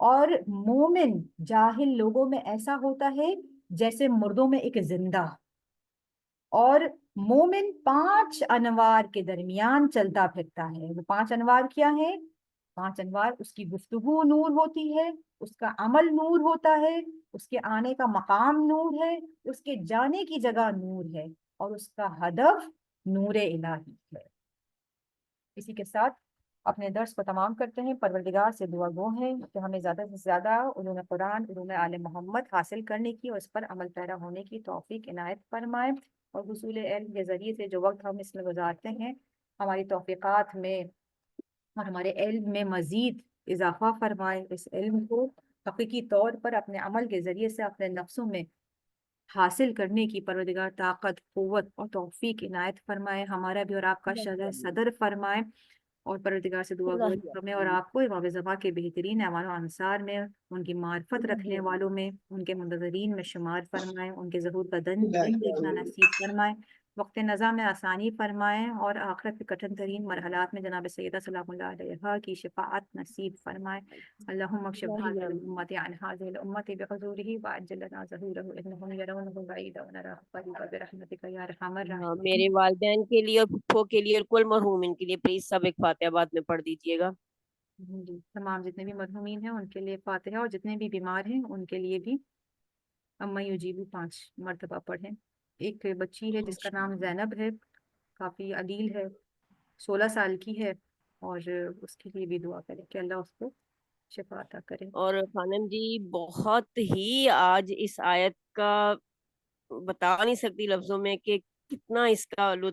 Speaker 1: اور مومن جاہل لوگوں میں ایسا ہوتا ہے جیسے مردوں میں ایک زندہ، اور مومن 5 انوار کے درمیان چلتا پھرتا ہے۔ وہ 5 انوار کیا ہیں؟ 5 انوار، اس کی گفتگو نور ہوتی ہے، اس کا عمل نور ہوتا ہے، اس کے آنے کا مقام نور ہے، اس کے جانے کی جگہ نور ہے، اور اس کا ہدف نور الہی ہے۔ اسی کے ساتھ اپنے درس کو تمام کرتے ہیں۔ پروردگار سے دعا گو ہے کہ ہمیں زیادہ سے زیادہ علوم قرآن، علوم آل محمد حاصل کرنے کی اور اس پر عمل پیرا ہونے کی توفیق عنایت فرمائے، اور حصول علم کے ذریعے سے جو وقت ہم اس میں گزارتے ہیں ہماری توفیقات میں اور ہمارے علم میں مزید اضافہ فرمائے۔ اس علم کو حقیقی طور پر اپنے عمل کے ذریعے سے اپنے نفسوں میں حاصل کرنے کی پروردگار طاقت، قوت اور توفیق عنایت فرمائے، ہمارا بھی اور آپ کا شرح صدر فرمائے، اور پروردگار سے دعا گو ہمیں اور آپ کو امام زمان کے بہترین اعمال و انصار میں، ان کی معرفت رکھنے والوں میں، ان کے منتظرین میں شمار فرمائے، ان کے ظہور کا دن دیکھنا نصیب فرمائے۔ وقت نزا میں آسانی فرمائیں اور آخرت کے کٹھن ترین مرحلات میں جناب سیدہ سلام اللہ علیہا کی شفاعت نصیب فرمائیں. اللہم اکشف هذه الأمة عن هذه الأمة بحضوره وعجل لنا ظهوره إنهم يرونه بعيدا ونراه قريبا برحمتك يا أرحم الراحمين.
Speaker 2: میرے والدین کے لیے اور پھپھو کے لیے اور کل مرحومین کے لیے پلیز سب ایک فاتحہ بعد میں پڑھ دیجیے گا.
Speaker 1: جی تمام جتنے بھی مرحومین ہیں ان کے لیے فاتحہ اور جتنے بھی بیمار ہیں ان کے لیے بھی اما یجیبو 5 مرتبہ پڑھیں. ایک بچی ہے جس کا نام زینب ہے، کافی علیل ہے، 16 سال کی ہے، اور اس کے لیے بھی دعا کریں کہ اللہ اس کو شفا عطا کرے.
Speaker 2: اور خانم جی بہت ہی آج اس آیت کا بتا نہیں سکتی لفظوں میں کہ کتنا اس کا لطف